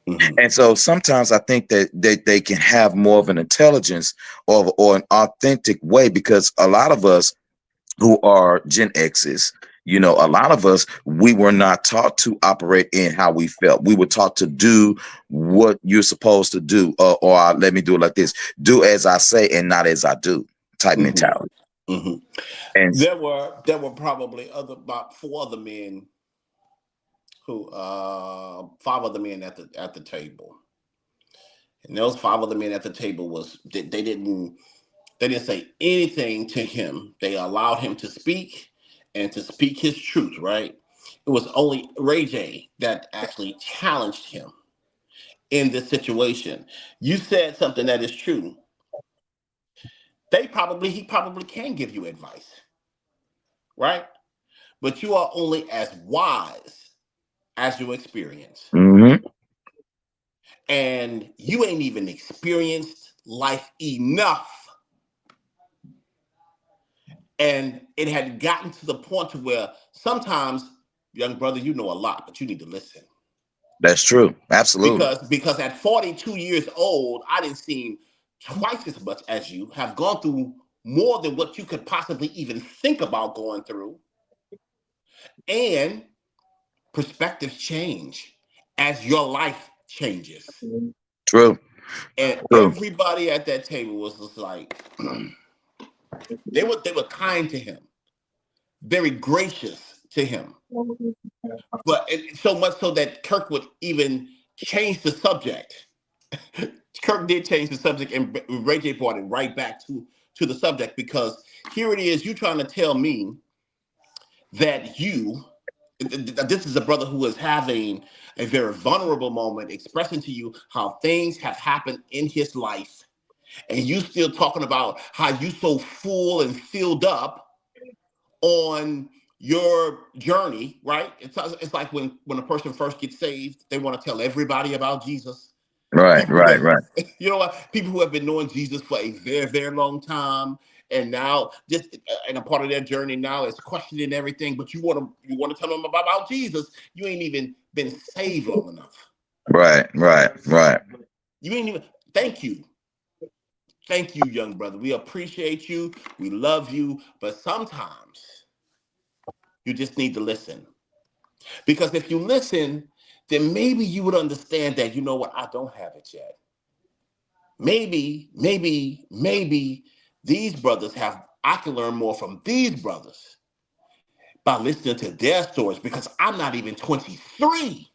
Mhm. And so sometimes I think that they can have more of an intelligence or an authentic way, because a lot of us who are Gen X's, a lot of us, we were not taught to operate in how we felt. We were taught to do what you're supposed to do, or let me do it like this: do as I say and not as I do, type Mhm. mentality. Mhm. And There were probably about four other men who five other men at the table, and those five other men at the table they didn't say anything to him. They allowed him to speak and to speak his truth. Right. It was only Ray J that actually challenged him in this situation. You said something that is true. He probably can give you advice, right? But you are only as wise as your experience. mhm, And you ain't even experienced life enough. And it had gotten to the point to where sometimes, young brother, you know a lot, but you need to listen. that's true, absolutely. Because at 42 years old, I didn't seem twice as much as you, have gone through more than what you could possibly even think about going through. And perspectives change as your life changes. True, And true. everybody at that table was just like, they were kind to him, very gracious to him. But so much so that Kirk would even change the subject. Kirk did change the subject, and Ray J brought it right back to the subject, because here it is, you trying to tell me that this is a brother who is having a very vulnerable moment, expressing to you how things have happened in his life, and you still talking about how you so full and filled up on your journey, right? It's like when a person first gets saved, they want to tell everybody about Jesus. Right, People who right, have, right, you know what? People who have been knowing Jesus for a very, very long time, and now just and a part of their journey now is questioning everything. But you want to tell them about Jesus. You ain't even been saved long enough. right, right, right. You ain't even. Thank you. Thank you, young brother. We appreciate you. We love you. But sometimes you just need to listen. Because if you listen, then maybe you would understand that, you know what, I don't have it yet. Maybe these brothers I can learn more from these brothers by listening to their stories, because I'm not even 23.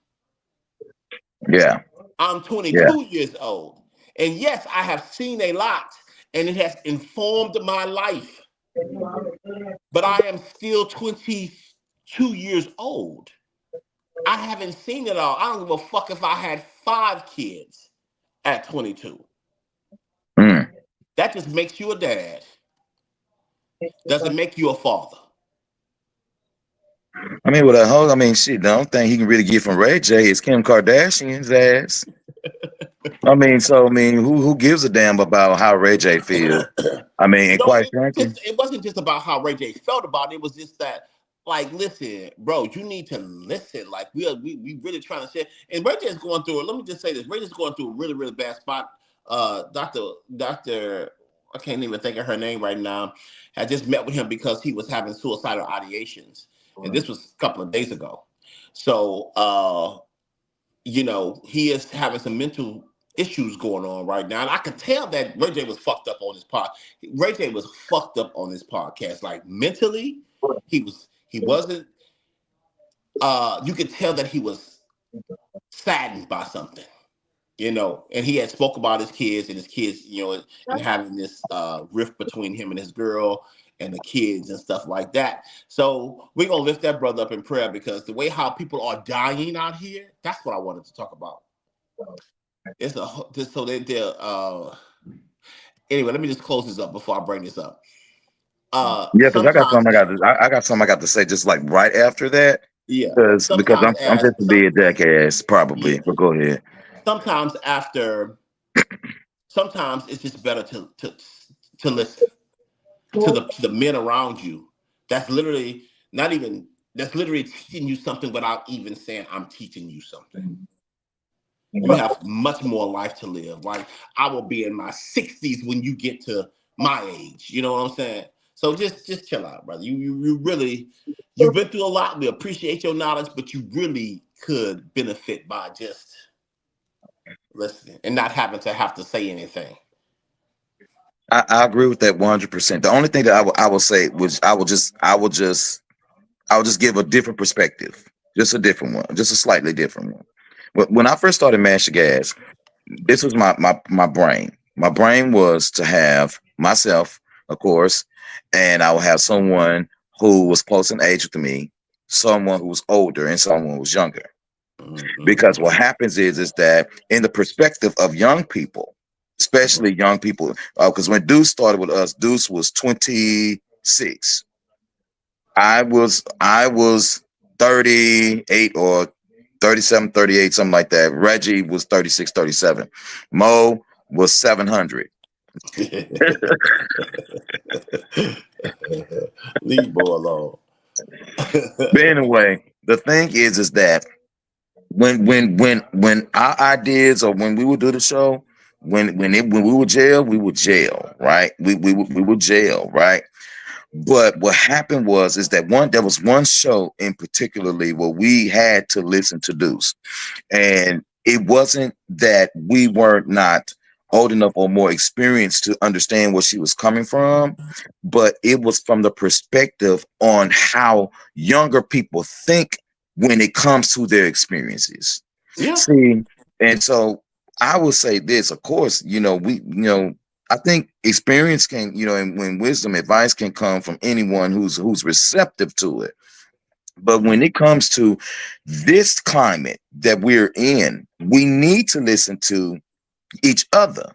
Yeah, I'm yeah. 22 years old. And yes, I have seen a lot, and it has informed my life. But I am still 22 years old. I haven't seen it all. I don't give a fuck if I had 5 kids at 22. Mm. That just makes you a dad. Doesn't make you a father. I mean, with a whole, I mean, shit. The only thing he can really get from Ray J is Kim Kardashian's ass. I mean, so I mean, who gives a damn about how Ray J feel? I mean, and No, quite frankly, it wasn't just about how Ray J felt about it. It was just that, like, listen, bro, you need to listen. Like, we really trying to share. And Ray J is going through it. Let me just say this: Ray J is going through a really, really bad spot. Doctor, I can't even think of her name right now. Had just met with him because he was having suicidal ideations, and this was a couple of days ago. So, he is having some mental issues going on right now. And I could tell that Ray J was fucked up on his pod. Ray J was fucked up on his podcast. Like mentally, he wasn't you could tell that he was saddened by something. and he had spoke about his kids and his kids, and having this rift between him and his girl and the kids and stuff like that. So we're gonna lift that brother up in prayer, because the way how people are dying out here, that's what I wanted to talk about. It's so they're anyway, let me just close this up before I bring this up. Yeah, because Sometimes, I got something I got to say just like right after that. yeah, Because sometimes I'm as just to be a jackass probably. yeah, But go ahead. sometimes sometimes it's just better to listen to the men around you. That's literally not even that's literally teaching you something without even saying I'm teaching you something. You have much more life to live. Like, I will be in my 60s when you get to my age. You know what I'm saying? So just chill out, brother. You really, you've been through a lot. We appreciate your knowledge, but you really could benefit by just listening and not having to have to say anything. I agree with that 100%. The only thing that I will say was I will just give a different perspective, just a different one, just a slightly different one. When I first started Master Gas, this was my brain. My brain was to have myself, of course, and I will have someone who was close in age with me, someone who was older, and someone who was younger. Because what happens is that in the perspective of young people, especially young people, because when Deuce started with us, Deuce was 26. I was 38 or 37, 38, something like that. Reggie was 36, 37. Mo was 700. Leave Bo alone. But anyway, the thing is that when our ideas or when we would do the show, when we would jail, right? We would jail, right? But what happened was is that there was one show in particularly where we had to listen to Deuce. And it wasn't that we were not old enough or more experienced to understand where she was coming from, but it was from the perspective on how younger people think when it comes to their experiences. Yeah. See, and so I will say this, of course, I think experience can, and when wisdom, advice can come from anyone who's receptive to it. But when it comes to this climate that we're in, we need to listen to each other.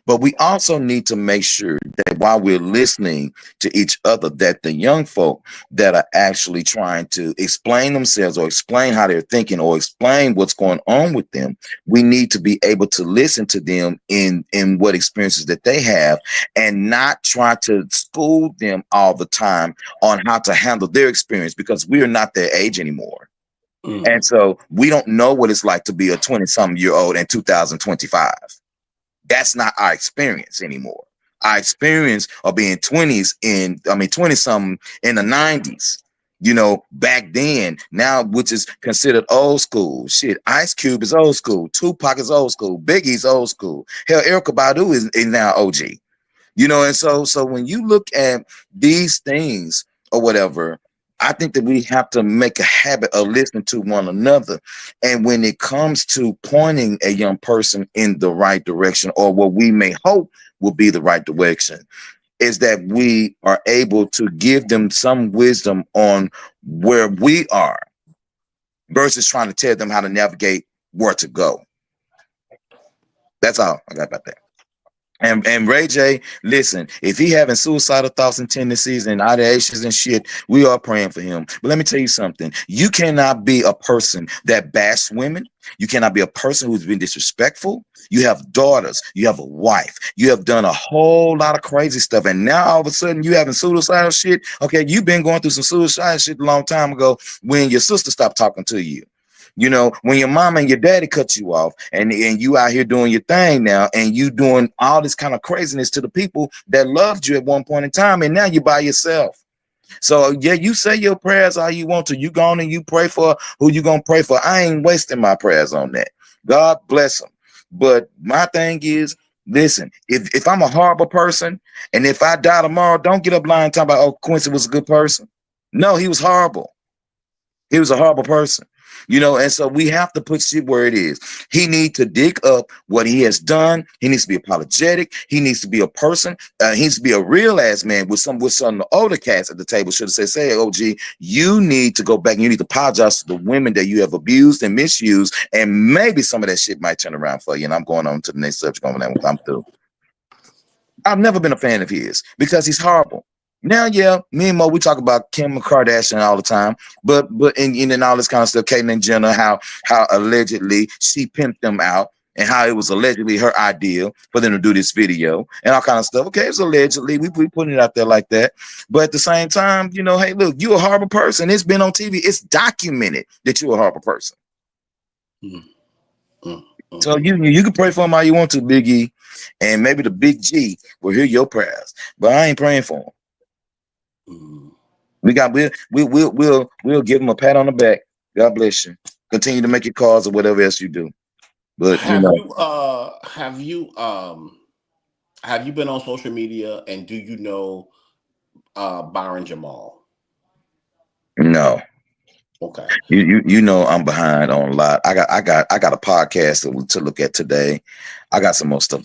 But we also need to make sure that while we're listening to each other, that the young folk that are actually trying to explain themselves or explain how they're thinking or explain what's going on with them, we need to be able to listen to them in what experiences that they have and not try to school them all the time on how to handle their experience, because we are not their age anymore. And so we don't know what it's like to be a 20-something year old in 2025. That's not our experience anymore. Our experience of being 20 something in the 90s, back then, now, which is considered old school. Shit, Ice Cube is old school. Tupac is old school. Biggie's old school. Hell, Erykah Badu is now OG. And so when you look at these things or whatever, I think that we have to make a habit of listening to one another. And when it comes to pointing a young person in the right direction, or what we may hope will be the right direction, is that we are able to give them some wisdom on where we are versus trying to tell them how to navigate where to go. That's all I got about that. And Ray J, listen, if he having suicidal thoughts and tendencies and ideations and shit, we are praying for him. But let me tell you something. You cannot be a person that bashes women. You cannot be a person who's been disrespectful. You have daughters. You have a wife. You have done a whole lot of crazy stuff. And now all of a sudden you having suicidal shit. Okay, you've been going through some suicidal shit a long time ago when your sister stopped talking to you. When your mom and your daddy cut you off and you out here doing your thing now, and you doing all this kind of craziness to the people that loved you at one point in time, and now you're by yourself. So yeah, you say your prayers all you want to. You go on and you pray for who you gonna pray for. I ain't wasting my prayers on that. God bless them. But my thing is, listen, if I'm a horrible person and if I die tomorrow, don't get up lying talking about, oh, Quincy was a good person. No, he was horrible. He was a horrible person. And so we have to put shit where it is. He needs to dig up what he has done. He needs to be apologetic. He needs to be a person. He needs to be a real ass man with some older cats at the table. Should have said, "Say, OG, you need to go back and you need to apologize to the women that you have abused and misused, and maybe some of that shit might turn around for you." And I'm going on to the next subject on that when I'm through. I've never been a fan of his because he's horrible. Now, yeah, me and Mo, we talk about Kim Kardashian all the time, but and all this kind of stuff, Caitlyn Jenner, how allegedly she pimped them out, and how it was allegedly her idea for them to do this video and all kind of stuff. Okay, it's allegedly we putting it out there like that, but at the same time, hey, look, you a horrible person. It's been on TV. It's documented that you're a horrible person. So you can pray for him all you want to, Big E, and maybe the Big G will hear your prayers. But I ain't praying for him. We'll give him a pat on the back. God bless you. Continue to make your calls or whatever else you do. But have you been on social media, and do you know Byron Jamal? No. Okay. I'm behind on a lot. I got a podcast to look at today. I got some more stuff.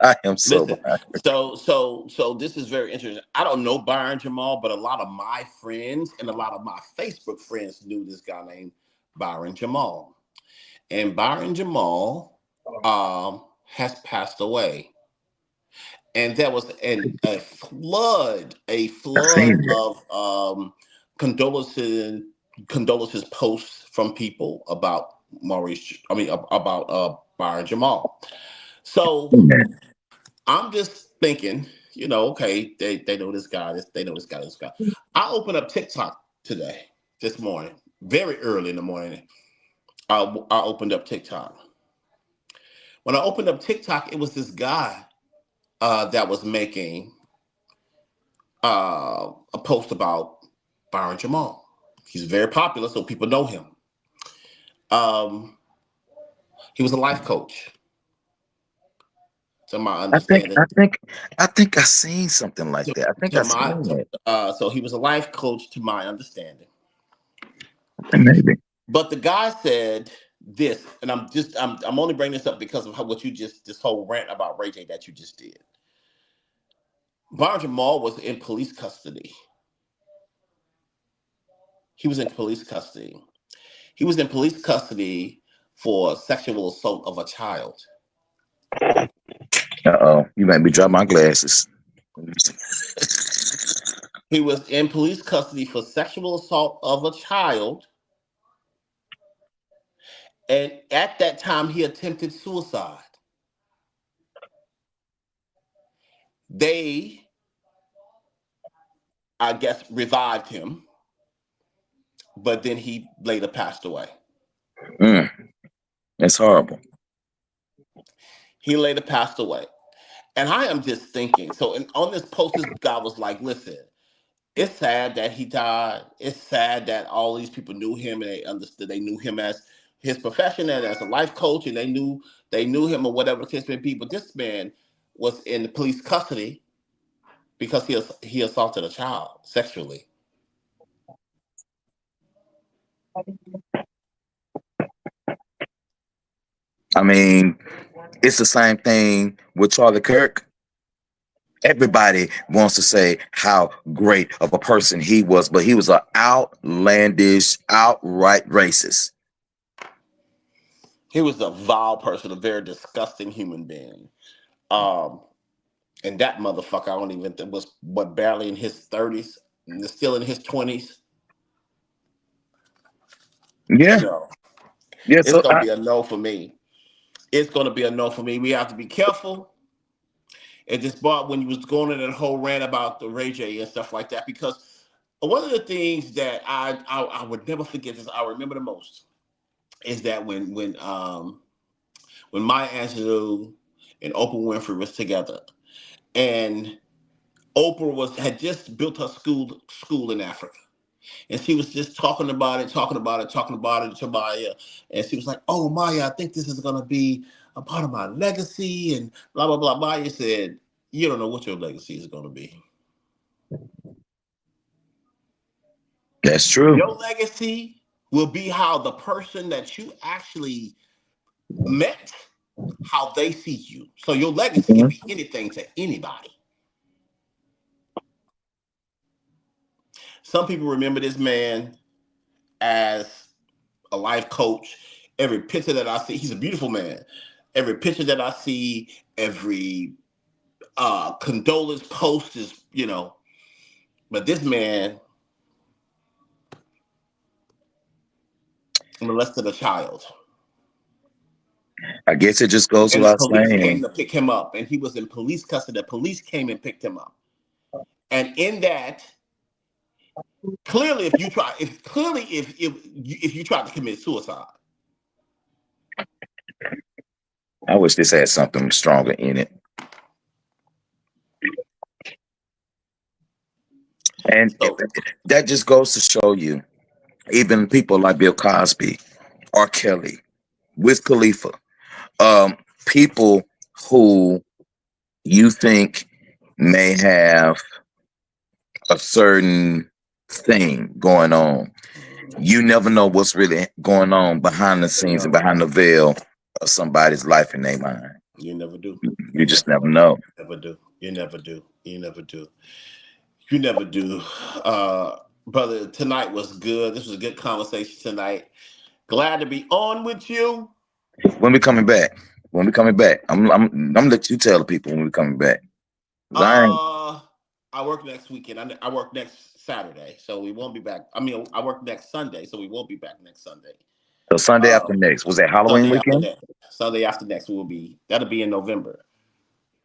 I am so behind. So this is very interesting. I don't know Byron Jamal, but a lot of my friends and a lot of my Facebook friends knew this guy named Byron Jamal. And Byron Jamal has passed away. And there was a flood of condolences posts from people about Byron Jamal. So I'm just thinking, okay, they know this guy, they know this guy, this guy. I opened up TikTok this morning, very early in the morning. I opened up TikTok. When I opened up TikTok, it was this guy that was making a post about Byron Jamal. He's very popular, so people know him. He was a life coach. To my understanding, I think I seen something like that. I think I seen that. So he was a life coach, to my understanding. Maybe. But the guy said this, and I'm only bringing this up because of this whole rant about Ray J that you just did. Byron Jamal was in police custody. He was in police custody. He was in police custody for sexual assault of a child. You made me drop my glasses. He was in police custody for sexual assault of a child. And at that time, he attempted suicide. They, I guess, revived him, but then he later passed away. That's horrible. He later passed away. And I am just thinking, on this post, this guy was like, listen, it's sad that he died. It's sad that all these people knew him and they knew him as his profession and as a life coach, and they knew him or whatever the case may be. But this man was in the police custody because he assaulted a child sexually. I mean, it's the same thing with Charlie Kirk. Everybody wants to say how great of a person he was, but he was an outlandish, outright racist. He was a vile person, a very disgusting human being. And that motherfucker, I don't even think was barely in his 30s, and still in his 20s. Yeah. Yeah, it's gonna be a no for me. It's gonna be a no for me. We have to be careful. It just brought when you was going in that whole rant about the Ray J and stuff like that, because one of the things that I would never forget, this I remember the most, is that when Maya Angelou and Oprah Winfrey was together, and Oprah had just built her school in Africa, and she was just talking about it to Maya, and she was like, "Oh, Maya, I think this is gonna be a part of my legacy," and blah blah blah. Maya said, "You don't know what your legacy is gonna be." That's true. Your legacy will be how the person that you actually met, how they see you. So your legacy can Mhm. be anything to anybody. Some people remember this man as a life coach. Every picture that I see, he's a beautiful man. Every picture that I see, every condolence post is, but this man molested a child. I guess it just goes And the without police came saying. to pick him up, and he was in police custody. The police came and picked him up. And in that, clearly, if you try to commit suicide, I wish this had something stronger in it. And so that just goes to show you, even people like Bill Cosby, R. Kelly, Wiz Khalifa, um, people who you think may have a certain thing going on. You never know what's really going on behind the scenes and behind the veil of somebody's life in their mind. you never do. You You just never, never know. never do. You never do. You never do. You never do. Brother, tonight was good. This was a good conversation tonight. Glad to be on with you. When we coming back? When we coming back? I'm gonna let you tell the people when we coming back. 'Cause I ain't. Uh, I work next weekend. I work next Saturday, so we won't be back. I mean, I work next Sunday, so we won't be back next Sunday. So Sunday after Um, next. Was that Halloween Sunday after weekend? that. Sunday after next, that'll be in November.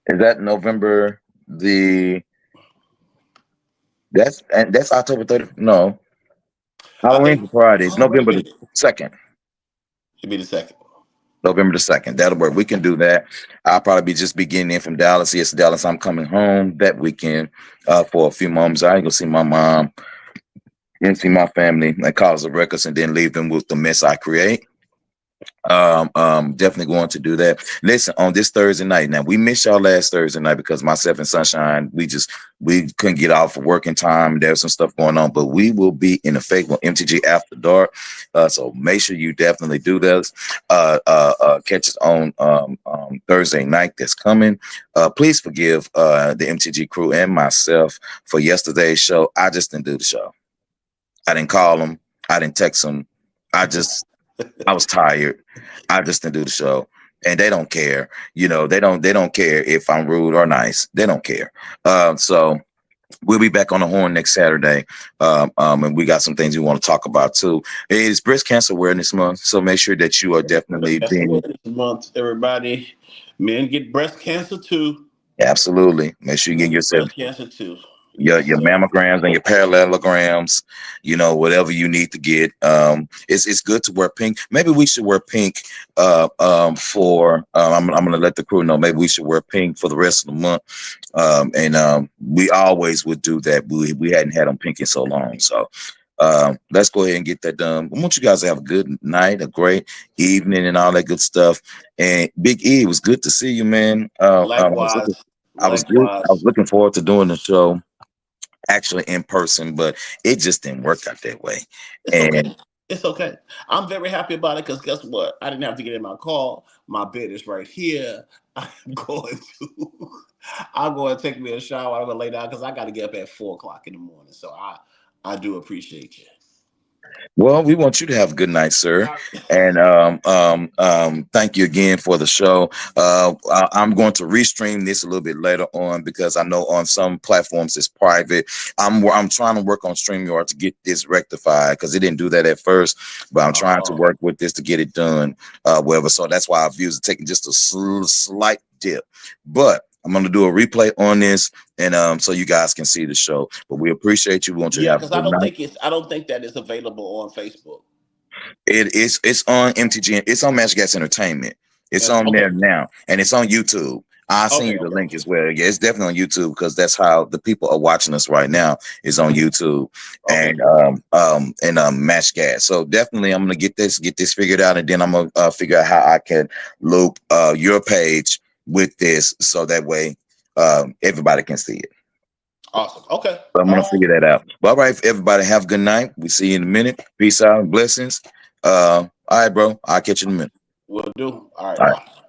Is that November the that's October 30th? No. I think. Halloween's Friday. It's Oh, wait a November the minute. 2nd. It'll be the second. November the 2nd. That'll work. We can do that. I'll probably be getting in from Dallas. Yes, Dallas. I'm coming home that weekend for a few moments. I go see my mom and see my family and cause the records and then leave them with the mess I create. Definitely going to do that. Listen, on this Thursday night. Now we missed y'all last Thursday night because myself and Sunshine, we couldn't get off for working time. There was some stuff going on, but we will be in effect on MTG After Dark. So make sure you definitely do that. Catch us on Thursday night that's coming. Please forgive the MTG crew and myself for yesterday's show. I just didn't do the show. I didn't call them. I didn't text them. I was tired. I just didn't do the show. And they don't care. They don't care if I'm rude or nice. They don't care. So we'll be back on the horn next Saturday. And we got some things we want to talk about too. It's Breast Cancer Awareness Month. So make sure that you are definitely Breast being awareness month, everybody. Men get breast cancer too. absolutely. Make sure you Women get get yourself breast cancer too. your Yes, your sir. mammograms and your parallelograms, whatever you need to get. It's good to wear pink. Maybe we should wear pink for I'm gonna let the crew know maybe we should wear pink for the rest of the month. And we always would do that. We hadn't had them pink in so long. So let's go ahead and get that done. I want you guys to have a good night, a great evening, and all that good stuff. And Big E, it was good to see you, man. Likewise. I was good. I was Likewise. looking forward to doing the show actually in person, but it just didn't work out that way. It's okay. And It's okay. I'm very happy about it because guess what? I didn't have to get in my car. My bed is right here. I'm going to I'm going to take me a shower. I'm gonna lay down because I got to get up at 4 o'clock in the morning. So I do appreciate you. well, we want you to have a good night, sir. And thank you again for the show. I'm going to restream this a little bit later on because I know on some platforms it's private. I'm trying to work on StreamYard to get this rectified because it didn't do that at first, but I'm trying to work with this to get it done. Whatever. So that's why our views are taking just a slight dip, but I'm going to do a replay on this, and so you guys can see the show. But we appreciate you. We want you to Yeah, have a because I good don't night. think that is available on Facebook. It's on MTG. It's on Match Gas Entertainment. It's on Okay. there now, and it's on YouTube. I'll send Okay. you the Okay. link as well. Yeah, it's definitely on YouTube because that's how the people are watching us right now is on YouTube Okay. and Match Gas. So definitely, I'm gonna get this figured out, and then I'm gonna figure out how I can loop your page with this so that way everybody can see it. Awesome. Okay. So I'm gonna figure that out. Well, all right, everybody, have a good night. We see you in a minute. Peace out, blessings. All right, bro. I'll catch you in a minute. Will do. All right. All right. Bye.